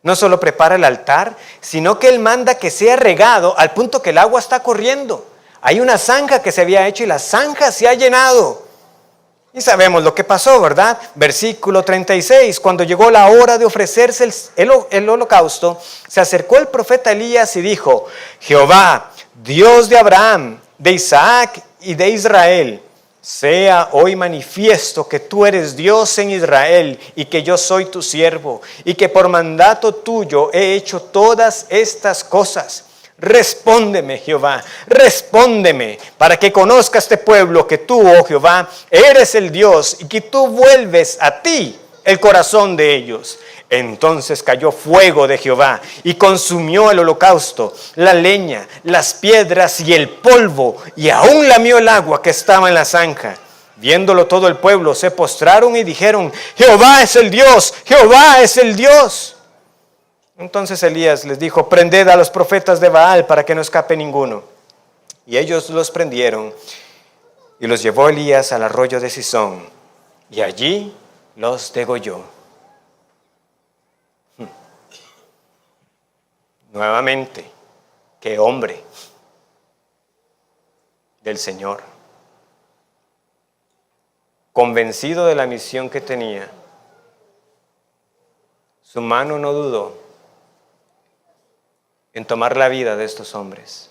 No solo prepara el altar, sino que él manda que sea regado al punto que el agua está corriendo. Hay una zanja que se había hecho y la zanja se ha llenado. Y sabemos lo que pasó, ¿verdad? Versículo 36, cuando llegó la hora de ofrecerse el holocausto, se acercó el profeta Elías y dijo, Jehová, Dios de Abraham, de Isaac y de Israel, sea hoy manifiesto que tú eres Dios en Israel y que yo soy tu siervo y que por mandato tuyo he hecho todas estas cosas. Respóndeme, Jehová, respóndeme para que conozca este pueblo que tú, oh Jehová, eres el Dios y que tú vuelves a ti el corazón de ellos. Entonces cayó fuego de Jehová y consumió el holocausto, la leña, las piedras y el polvo, y aún lamió el agua que estaba en la zanja. Viéndolo todo el pueblo, se postraron y dijeron: Jehová es el Dios, Jehová es el Dios. Entonces Elías les dijo: prended a los profetas de Baal para que no escape ninguno. Y ellos los prendieron y los llevó Elías al arroyo de Cisón, y allí los degolló. Nuevamente, qué hombre del Señor, convencido de la misión que tenía. Su mano no dudó en tomar la vida de estos hombres.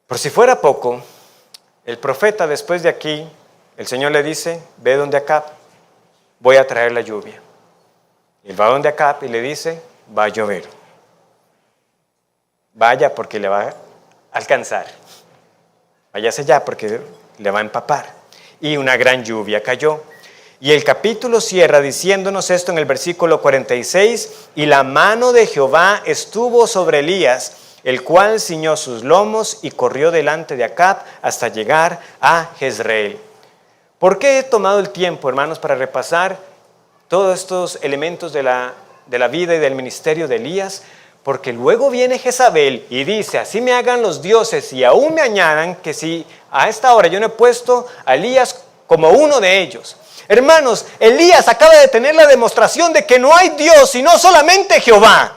Por si fuera poco, el profeta después de aquí, el Señor le dice: ve donde Acab, voy a traer la lluvia. Y él va donde Acab y le dice: va a llover. Vaya, porque le va a alcanzar. Váyase ya, porque le va a empapar. Y una gran lluvia cayó. Y el capítulo cierra diciéndonos esto en el versículo 46: y la mano de Jehová estuvo sobre Elías, el cual ciñó sus lomos y corrió delante de Acab hasta llegar a Jezreel. ¿Por qué he tomado el tiempo, hermanos, para repasar todos estos elementos de la vida y del ministerio de Elías? Porque luego viene Jezabel y dice: así me hagan los dioses y aún me añadan que si a esta hora yo no he puesto a Elías como uno de ellos. Hermanos, Elías acaba de tener la demostración de que no hay Dios sino solamente Jehová.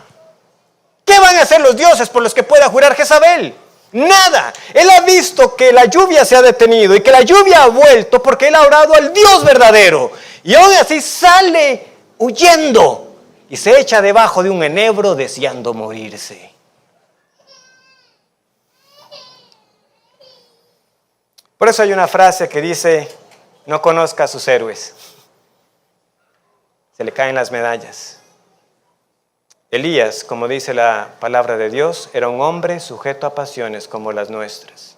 ¿Qué van a hacer los dioses por los que pueda jurar Jezabel? Nada. Él ha visto que la lluvia se ha detenido y que la lluvia ha vuelto porque él ha orado al Dios verdadero. Y aún así sale huyendo y se echa debajo de un enebro deseando morirse. Por eso hay una frase que dice: no conozca a sus héroes, se le caen las medallas. Elías, como dice la palabra de Dios, era un hombre sujeto a pasiones como las nuestras.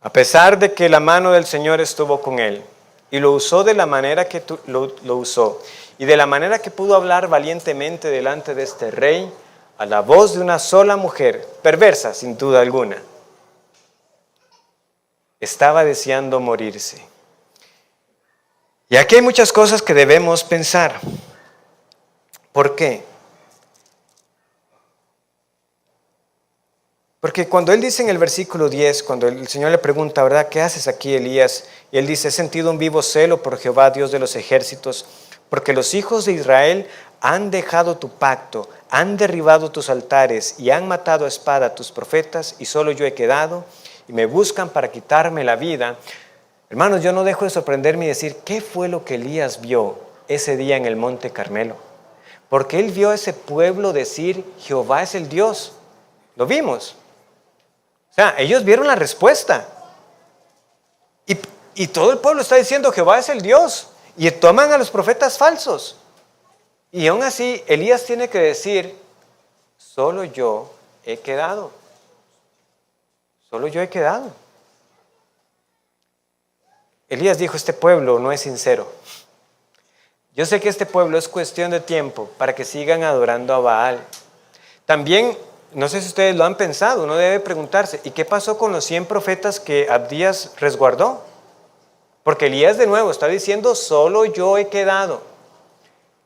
A pesar de que la mano del Señor estuvo con él y lo usó de la manera que lo usó, y de la manera que pudo hablar valientemente delante de este rey, a la voz de una sola mujer, perversa sin duda alguna, estaba deseando morirse. Y aquí hay muchas cosas que debemos pensar. ¿Por qué? Porque cuando él dice en el versículo 10, cuando el Señor le pregunta, ¿verdad? ¿Qué haces aquí, Elías? Y él dice: he sentido un vivo celo por Jehová, Dios de los ejércitos, porque los hijos de Israel han dejado tu pacto, han derribado tus altares y han matado a espada a tus profetas, y solo yo he quedado, y me buscan para quitarme la vida. Hermanos, yo no dejo de sorprenderme y decir: ¿qué fue lo que Elías vio ese día en el monte Carmelo? Porque él vio a ese pueblo decir: Jehová es el Dios. Lo vimos. O sea, ellos vieron la respuesta. Y todo el pueblo está diciendo: Jehová es el Dios. Y toman a los profetas falsos. Y aún así, Elías tiene que decir: solo yo he quedado. Solo yo he quedado. Elías dijo: este pueblo no es sincero. Yo sé que este pueblo es cuestión de tiempo para que sigan adorando a Baal. También, no sé si ustedes lo han pensado, uno debe preguntarse: ¿y qué pasó con los 100 profetas que Abdías resguardó? Porque Elías de nuevo está diciendo: solo yo he quedado.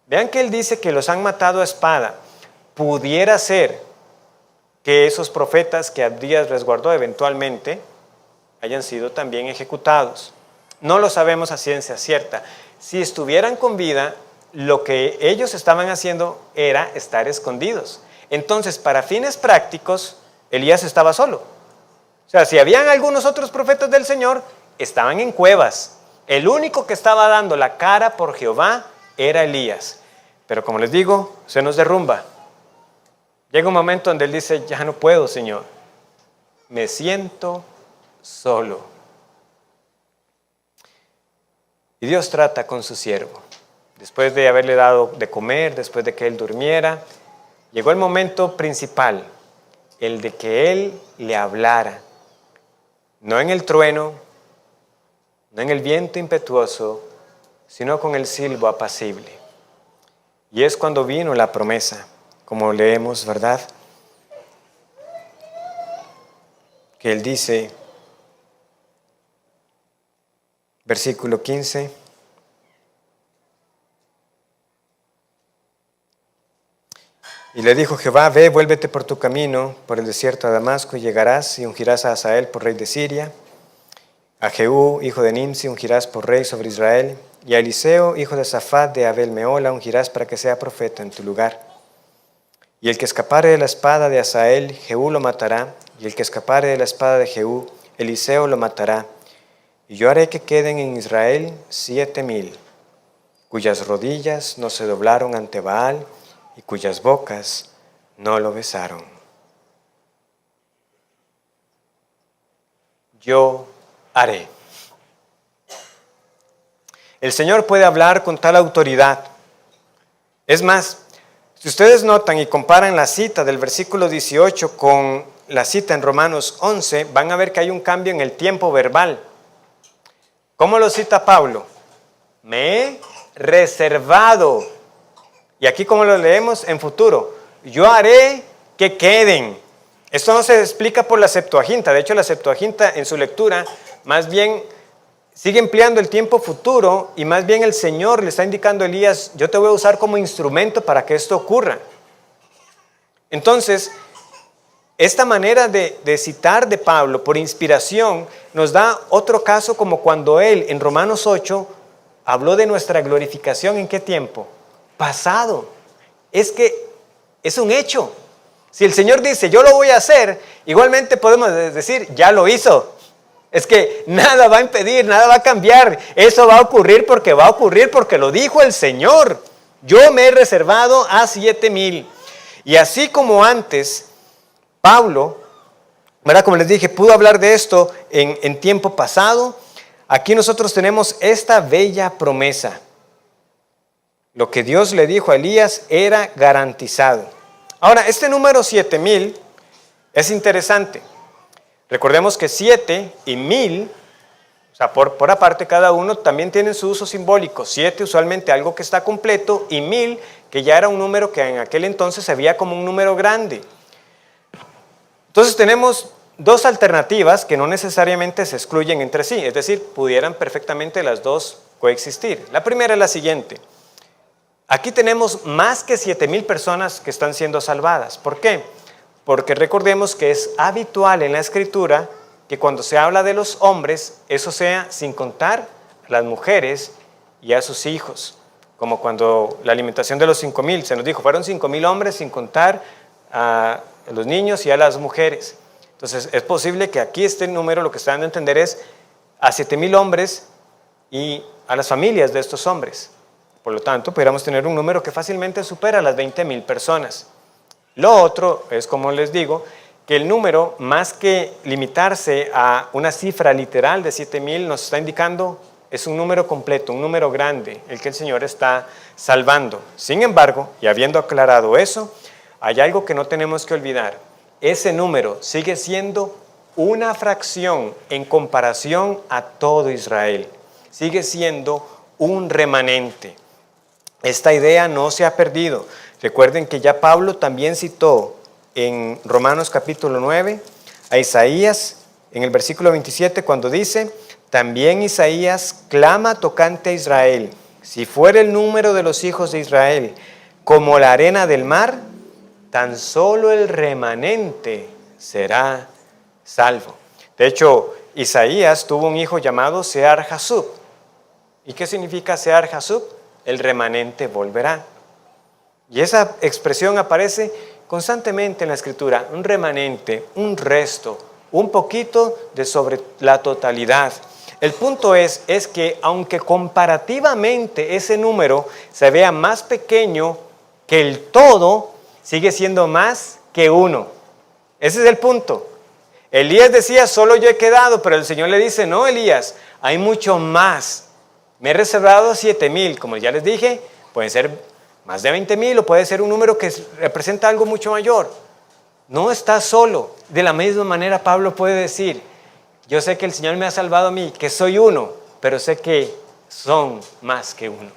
Vean que él dice que los han matado a espada. Pudiera ser que esos profetas que Abdías resguardó eventualmente hayan sido también ejecutados. No lo sabemos a ciencia cierta. Si estuvieran con vida, lo que ellos estaban haciendo era estar escondidos. Entonces, para fines prácticos, Elías estaba solo. O sea, si habían algunos otros profetas del Señor, estaban en cuevas. El único que estaba dando la cara por Jehová era Elías. Pero como les digo, se nos derrumba. Llega un momento donde él dice: ya no puedo, Señor. Me siento solo. Y Dios trata con su siervo. Después de haberle dado de comer, después de que él durmiera, llegó el momento principal, el de que él le hablara. No en el trueno, no en el viento impetuoso, sino con el silbo apacible. Y es cuando vino la promesa, como leemos, ¿verdad? Que él dice, versículo 15, y le dijo Jehová, ve, vuélvete por tu camino, por el desierto a Damasco, y llegarás y ungirás a Hazael por rey de Siria, a Jehú, hijo de Nimsi, ungirás por rey sobre Israel, y a Eliseo, hijo de Safat, de Abel Meola, ungirás para que sea profeta en tu lugar. Y el que escapare de la espada de Hazael, Jehú lo matará, y el que escapare de la espada de Jehú, Eliseo lo matará. Y yo haré que queden en Israel 7,000, cuyas rodillas no se doblaron ante Baal, y cuyas bocas no lo besaron. Yo haré. El Señor puede hablar con tal autoridad. Es más, si ustedes notan y comparan la cita del versículo 18 con la cita en Romanos 11, van a ver que hay un cambio en el tiempo verbal. ¿Cómo lo cita Pablo? Me he reservado. Y aquí, ¿cómo lo leemos? En futuro. Yo haré que queden. Esto no se explica por la Septuaginta. De hecho, la Septuaginta en su lectura más bien sigue empleando el tiempo futuro y más bien el Señor le está indicando a Elías, yo te voy a usar como instrumento para que esto ocurra. Entonces, esta manera de citar de Pablo por inspiración nos da otro caso como cuando él en Romanos 8 habló de nuestra glorificación. ¿En qué tiempo? Pasado. Es que es un hecho. Si el Señor dice, yo lo voy a hacer, igualmente podemos decir, ya lo hizo. Es que nada va a impedir, nada va a cambiar. Eso va a ocurrir porque lo dijo el Señor. Yo me he reservado a 7,000. Y así como antes, Pablo, ¿verdad? Como les dije, pudo hablar de esto en tiempo pasado. Aquí nosotros tenemos esta bella promesa. Lo que Dios le dijo a Elías era garantizado. Ahora, este número 7,000 es interesante. Recordemos que 7 y 1,000, o sea, por aparte cada uno, también tienen su uso simbólico. 7 usualmente algo que está completo y 1,000 que ya era un número que en aquel entonces se veía como un número grande. Entonces tenemos dos alternativas que no necesariamente se excluyen entre sí, es decir, pudieran perfectamente las dos coexistir. La primera es la siguiente. Aquí tenemos más que 7,000 personas que están siendo salvadas. ¿Por qué? Porque recordemos que es habitual en la Escritura que cuando se habla de los hombres, eso sea sin contar a las mujeres y a sus hijos. Como cuando la alimentación de los 5,000, se nos dijo, fueron 5,000 hombres sin contar a los niños y a las mujeres. Entonces es posible que aquí este número lo que está dando a entender es a 7,000 hombres y a las familias de estos hombres. Por lo tanto, pudiéramos tener un número que fácilmente supera las 20,000 personas. Lo otro es, como les digo, que el número, más que limitarse a una cifra literal de 7,000, nos está indicando, es un número completo, un número grande, el que el Señor está salvando. Sin embargo, y habiendo aclarado eso, hay algo que no tenemos que olvidar. Ese número sigue siendo una fracción en comparación a todo Israel. Sigue siendo un remanente. Esta idea no se ha perdido. Recuerden que ya Pablo también citó en Romanos capítulo 9 a Isaías en el versículo 27 cuando dice, también Isaías clama tocante a Israel, si fuera el número de los hijos de Israel como la arena del mar, tan solo el remanente será salvo. De hecho, Isaías tuvo un hijo llamado Sear-Jasub. ¿Y qué significa Sear-Jasub? El remanente volverá. Y esa expresión aparece constantemente en la Escritura, un remanente, un resto, un poquito de sobre la totalidad. El punto es que aunque comparativamente ese número se vea más pequeño que el todo, sigue siendo más que uno. Ese es el punto. Elías decía, solo yo he quedado, pero el Señor le dice, no, Elías, hay mucho más. Me he reservado 7,000, como ya les dije, pueden ser más de 20,000 o puede ser un número que representa algo mucho mayor. No estás solo. De la misma manera Pablo puede decir, yo sé que el Señor me ha salvado a mí, que soy uno, pero sé que son más que uno.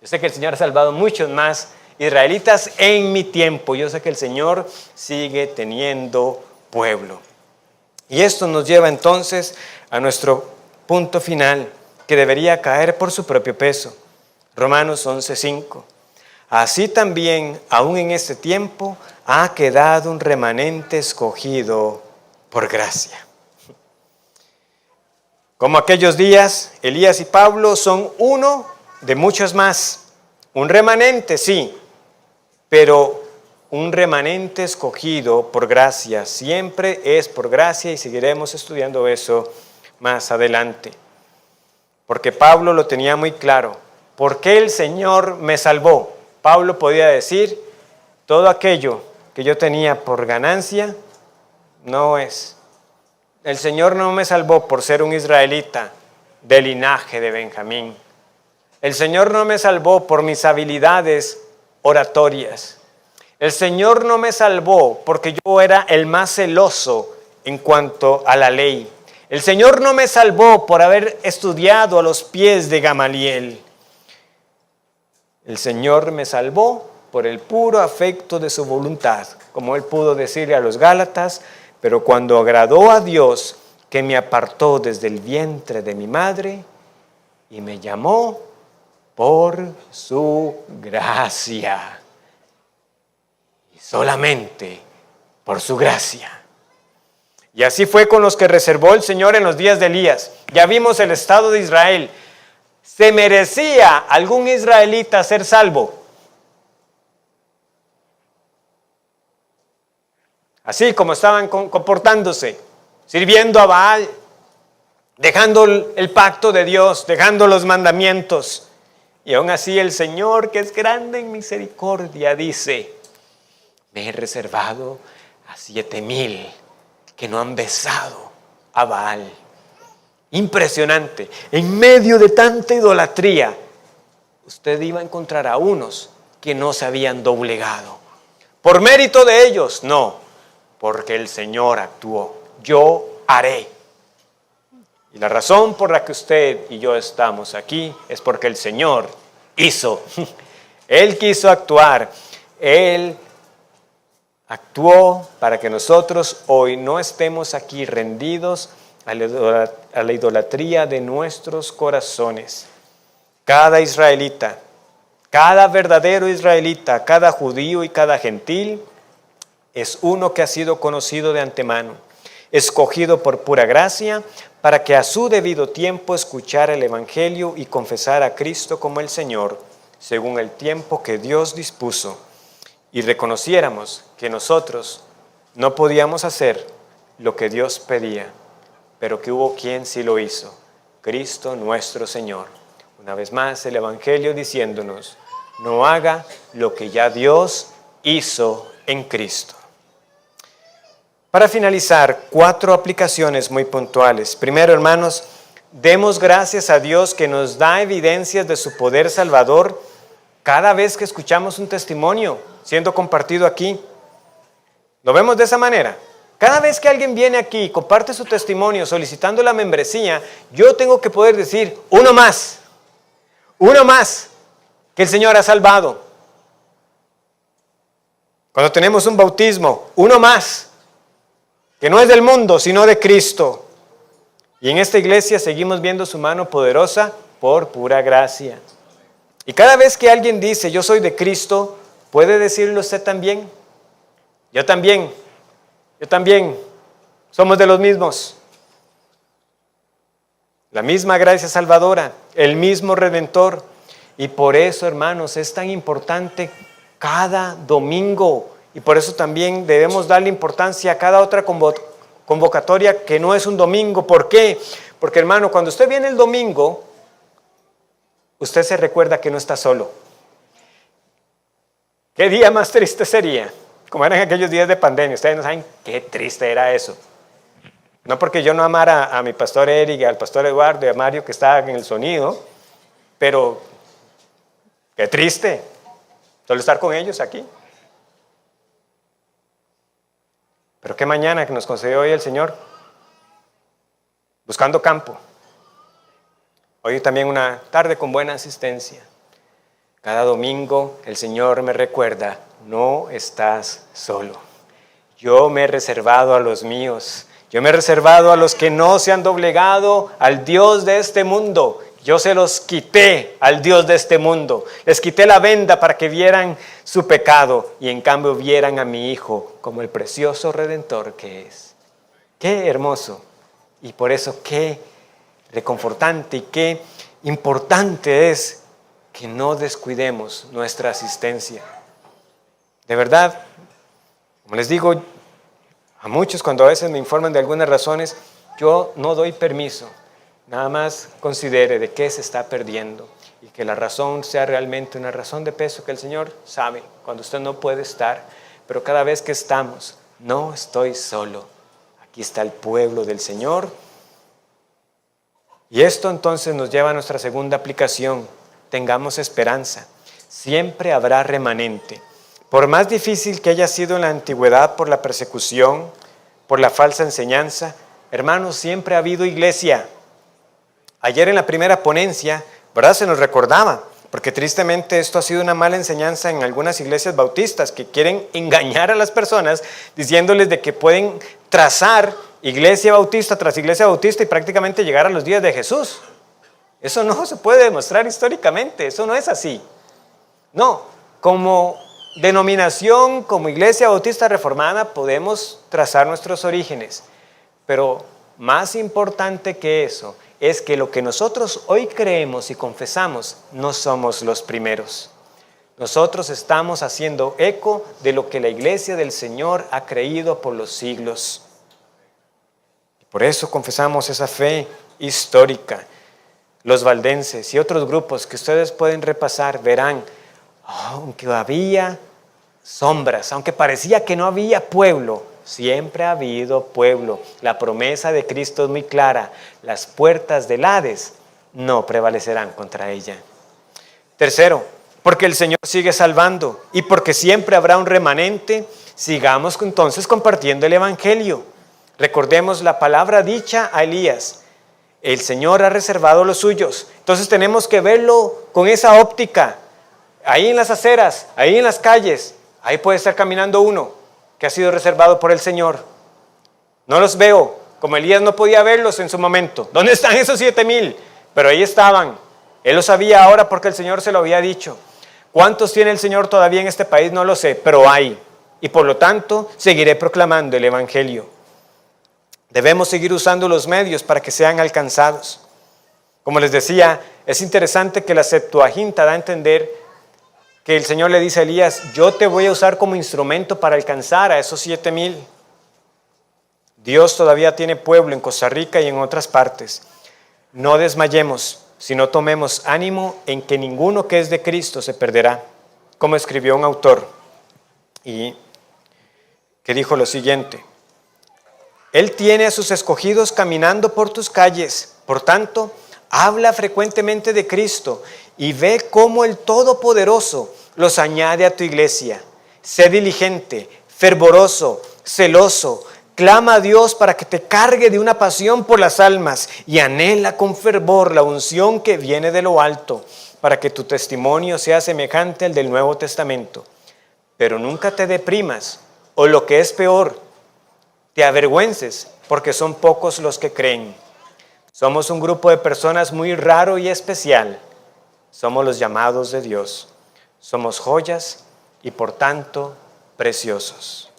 Yo sé que el Señor ha salvado muchos más israelitas en mi tiempo. Yo sé que el Señor sigue teniendo pueblo. Y esto nos lleva entonces a nuestro punto final, que debería caer por su propio peso. Romanos 11:5. Así también, aún en este tiempo, ha quedado un remanente escogido por gracia. Como aquellos días, Elías y Pablo son uno de muchos más. Un remanente, sí, pero un remanente escogido por gracia. Siempre es por gracia y seguiremos estudiando eso más adelante. Porque Pablo lo tenía muy claro. ¿Por qué el Señor me salvó? Pablo podía decir, todo aquello que yo tenía por ganancia, no es. El Señor no me salvó por ser un israelita del linaje de Benjamín. El Señor no me salvó por mis habilidades oratorias. El Señor no me salvó porque yo era el más celoso en cuanto a la ley. El Señor no me salvó por haber estudiado a los pies de Gamaliel. El Señor me salvó por el puro afecto de su voluntad, como Él pudo decirle a los Gálatas, pero cuando agradó a Dios, que me apartó desde el vientre de mi madre y me llamó por su gracia. Y solamente por su gracia. Y así fue con los que reservó el Señor en los días de Elías. Ya vimos el estado de Israel. ¿Se merecía algún israelita ser salvo? Así como estaban comportándose, sirviendo a Baal, dejando el pacto de Dios, dejando los mandamientos. Y aún así el Señor, que es grande en misericordia, dice, me he reservado a 7,000 que no han besado a Baal. Impresionante. En medio de tanta idolatría, usted iba a encontrar a unos que no se habían doblegado. ¿Por mérito de ellos? No, porque el Señor actuó. Yo haré. Y la razón por la que usted y yo estamos aquí es porque el Señor hizo. Él quiso actuar. Él actuó para que nosotros hoy no estemos aquí rendidos a la idolatría de nuestros corazones. Cada israelita, cada verdadero israelita, cada judío y cada gentil es uno que ha sido conocido de antemano, escogido por pura gracia, para que a su debido tiempo escuchara el Evangelio y confesara a Cristo como el Señor, según el tiempo que Dios dispuso, y reconociéramos que nosotros no podíamos hacer lo que Dios pedía, pero que hubo quien sí lo hizo, Cristo nuestro Señor. Una vez más el Evangelio diciéndonos, no haga lo que ya Dios hizo en Cristo. Para finalizar, 4 aplicaciones muy puntuales. Primero, hermanos, demos gracias a Dios que nos da evidencias de su poder salvador cada vez que escuchamos un testimonio siendo compartido aquí. ¿Lo vemos de esa manera? Cada vez que alguien viene aquí y comparte su testimonio solicitando la membresía, yo tengo que poder decir, uno más que el Señor ha salvado. Cuando tenemos un bautismo, uno más, que no es del mundo, sino de Cristo. Y en esta iglesia seguimos viendo su mano poderosa por pura gracia. Y cada vez que alguien dice, yo soy de Cristo, ¿puede decirlo usted también? Yo también, somos de los mismos. La misma gracia salvadora, el mismo Redentor. Y por eso, hermanos, es tan importante cada domingo. Y por eso también debemos darle importancia a cada otra convocatoria que no es un domingo. ¿Por qué? Porque, hermano, cuando usted viene el domingo, usted se recuerda que no está solo. ¿Qué día más triste sería? Como eran aquellos días de pandemia. Ustedes no saben qué triste era eso. No porque yo no amara a mi pastor Eric, al pastor Eduardo y a Mario que estaban en el sonido, pero qué triste solo estar con ellos aquí. Pero qué mañana que nos concedió hoy el Señor, buscando campo. Hoy también una tarde con buena asistencia. Cada domingo el Señor me recuerda, no estás solo. Yo me he reservado a los míos. Yo me he reservado a los que no se han doblegado al Dios de este mundo. Yo se los quité al Dios de este mundo. Les quité la venda para que vieran su pecado y en cambio vieran a mi Hijo como el precioso Redentor que es. Qué hermoso y por eso qué reconfortante y qué importante es que no descuidemos nuestra asistencia. De verdad, como les digo a muchos cuando a veces me informan de algunas razones, yo no doy permiso. Nada más considere de qué se está perdiendo y que la razón sea realmente una razón de peso que el Señor sabe cuando usted no puede estar, pero cada vez que estamos, no estoy solo. Aquí está el pueblo del Señor. Y esto entonces nos lleva a nuestra segunda aplicación. Tengamos esperanza. Siempre habrá remanente. Por más difícil que haya sido en la antigüedad por la persecución, por la falsa enseñanza, hermanos, siempre ha habido iglesia. Ayer en la primera ponencia, ¿verdad? Se nos recordaba, porque tristemente esto ha sido una mala enseñanza en algunas iglesias bautistas que quieren engañar a las personas diciéndoles de que pueden trazar iglesia bautista tras iglesia bautista y prácticamente llegar a los días de Jesús. Eso no se puede demostrar históricamente, eso no es así. No, como denominación, como iglesia bautista reformada podemos trazar nuestros orígenes, pero más importante que eso es que lo que nosotros hoy creemos y confesamos no somos los primeros. Nosotros estamos haciendo eco de lo que la iglesia del Señor ha creído por los siglos. Por eso confesamos esa fe histórica. Los valdenses y otros grupos que ustedes pueden repasar verán, aunque había sombras, aunque parecía que no había pueblo, siempre ha habido pueblo. La promesa de Cristo es muy clara. Las puertas del Hades no prevalecerán contra ella. Tercero, porque el Señor sigue salvando y porque siempre habrá un remanente, sigamos entonces compartiendo el Evangelio. Recordemos la palabra dicha a Elías. El Señor ha reservado los suyos. Entonces tenemos que verlo con esa óptica. Ahí en las aceras, ahí en las calles, ahí puede estar caminando uno que ha sido reservado por el Señor. No los veo, como Elías no podía verlos en su momento. ¿Dónde están esos 7,000? Pero ahí estaban. Él lo sabía ahora porque el Señor se lo había dicho. ¿Cuántos tiene el Señor todavía en este país? No lo sé, pero hay. Y por lo tanto, seguiré proclamando el Evangelio. Debemos seguir usando los medios para que sean alcanzados. Como les decía, es interesante que la Septuaginta da a entender que el Señor le dice a Elías, yo te voy a usar como instrumento para alcanzar a esos 7,000. Dios todavía tiene pueblo en Costa Rica y en otras partes. No desmayemos, sino tomemos ánimo en que ninguno que es de Cristo se perderá. Como escribió un autor, y que dijo lo siguiente, Él tiene a sus escogidos caminando por tus calles, por tanto, habla frecuentemente de Cristo y ve cómo el Todopoderoso los añade a tu iglesia. Sé diligente, fervoroso, celoso, clama a Dios para que te cargue de una pasión por las almas y anhela con fervor la unción que viene de lo alto, para que tu testimonio sea semejante al del Nuevo Testamento. Pero nunca te deprimas, o lo que es peor, te avergüences, porque son pocos los que creen. Somos un grupo de personas muy raro y especial. Somos los llamados de Dios. Somos joyas y por tanto preciosos.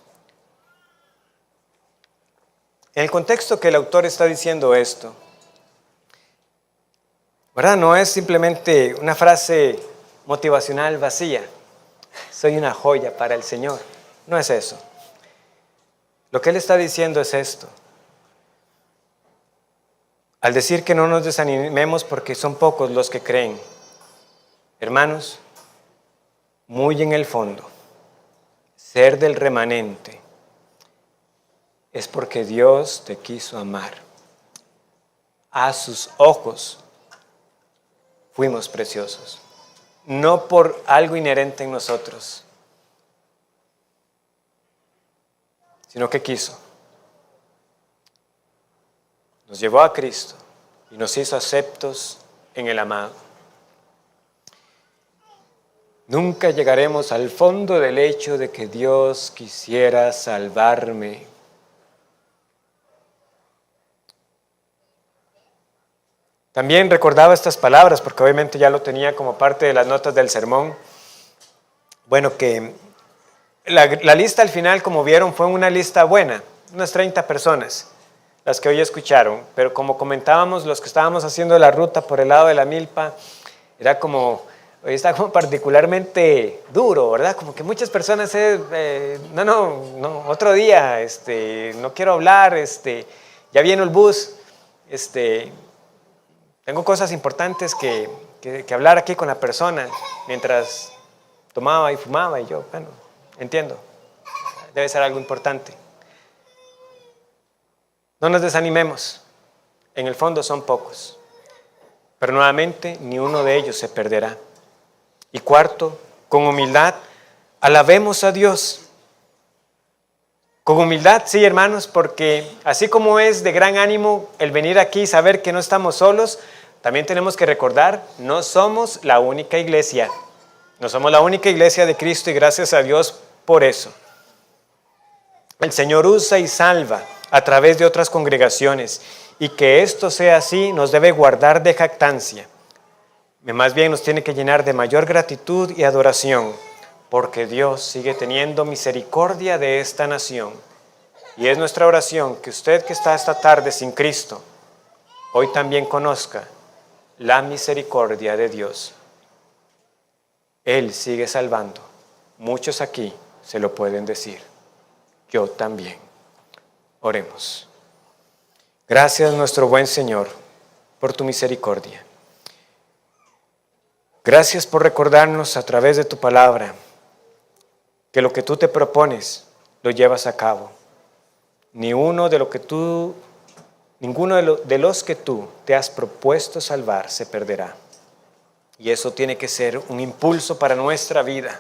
En el contexto que el autor está diciendo esto, ¿verdad? No es simplemente una frase motivacional vacía. Soy una joya para el Señor. No es eso. Lo que él está diciendo es esto. Al decir que no nos desanimemos porque son pocos los que creen, hermanos, muy en el fondo, ser del remanente es porque Dios te quiso amar. A sus ojos fuimos preciosos, no por algo inherente en nosotros, sino que quiso. Nos llevó a Cristo y nos hizo aceptos en el amado. Nunca llegaremos al fondo del hecho de que Dios quisiera salvarme. También recordaba estas palabras, porque obviamente ya lo tenía como parte de las notas del sermón. Bueno, que la lista al final, como vieron, fue una lista buena, unas 30 personas, las que hoy escucharon. Pero como comentábamos, los que estábamos haciendo la ruta por el lado de la milpa, era como, hoy está como particularmente duro, ¿verdad? Como que muchas personas, no, otro día, no quiero hablar, ya viene el bus, tengo cosas importantes que hablar aquí con la persona, mientras tomaba y fumaba, y yo, bueno, entiendo, debe ser algo importante. No nos desanimemos, en el fondo son pocos, pero nuevamente ni uno de ellos se perderá. Y cuarto, con humildad, alabemos a Dios. Con humildad, sí, hermanos, porque así como es de gran ánimo el venir aquí y saber que no estamos solos, también tenemos que recordar, no somos la única iglesia. No somos la única iglesia de Cristo y gracias a Dios por eso. El Señor usa y salva a través de otras congregaciones y que esto sea así nos debe guardar de jactancia. Más bien nos tiene que llenar de mayor gratitud y adoración, porque Dios sigue teniendo misericordia de esta nación. Y es nuestra oración que usted que está esta tarde sin Cristo, hoy también conozca la misericordia de Dios. Él sigue salvando. Muchos aquí se lo pueden decir. Yo también. Oremos. Gracias, nuestro buen Señor, por tu misericordia. Gracias por recordarnos a través de tu palabra que lo que tú te propones lo llevas a cabo. Ninguno de los que tú te has propuesto salvar se perderá. Y eso tiene que ser un impulso para nuestra vida.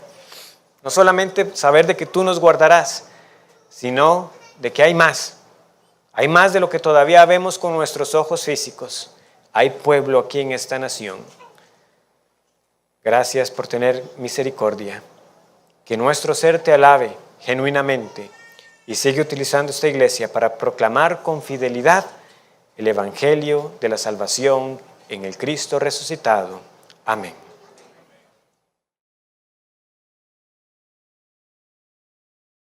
No solamente saber de que tú nos guardarás, sino de que hay más. Hay más de lo que todavía vemos con nuestros ojos físicos. Hay pueblo aquí en esta nación. Gracias por tener misericordia. Que nuestro ser te alabe genuinamente y sigue utilizando esta iglesia para proclamar con fidelidad el evangelio de la salvación en el Cristo resucitado. Amén.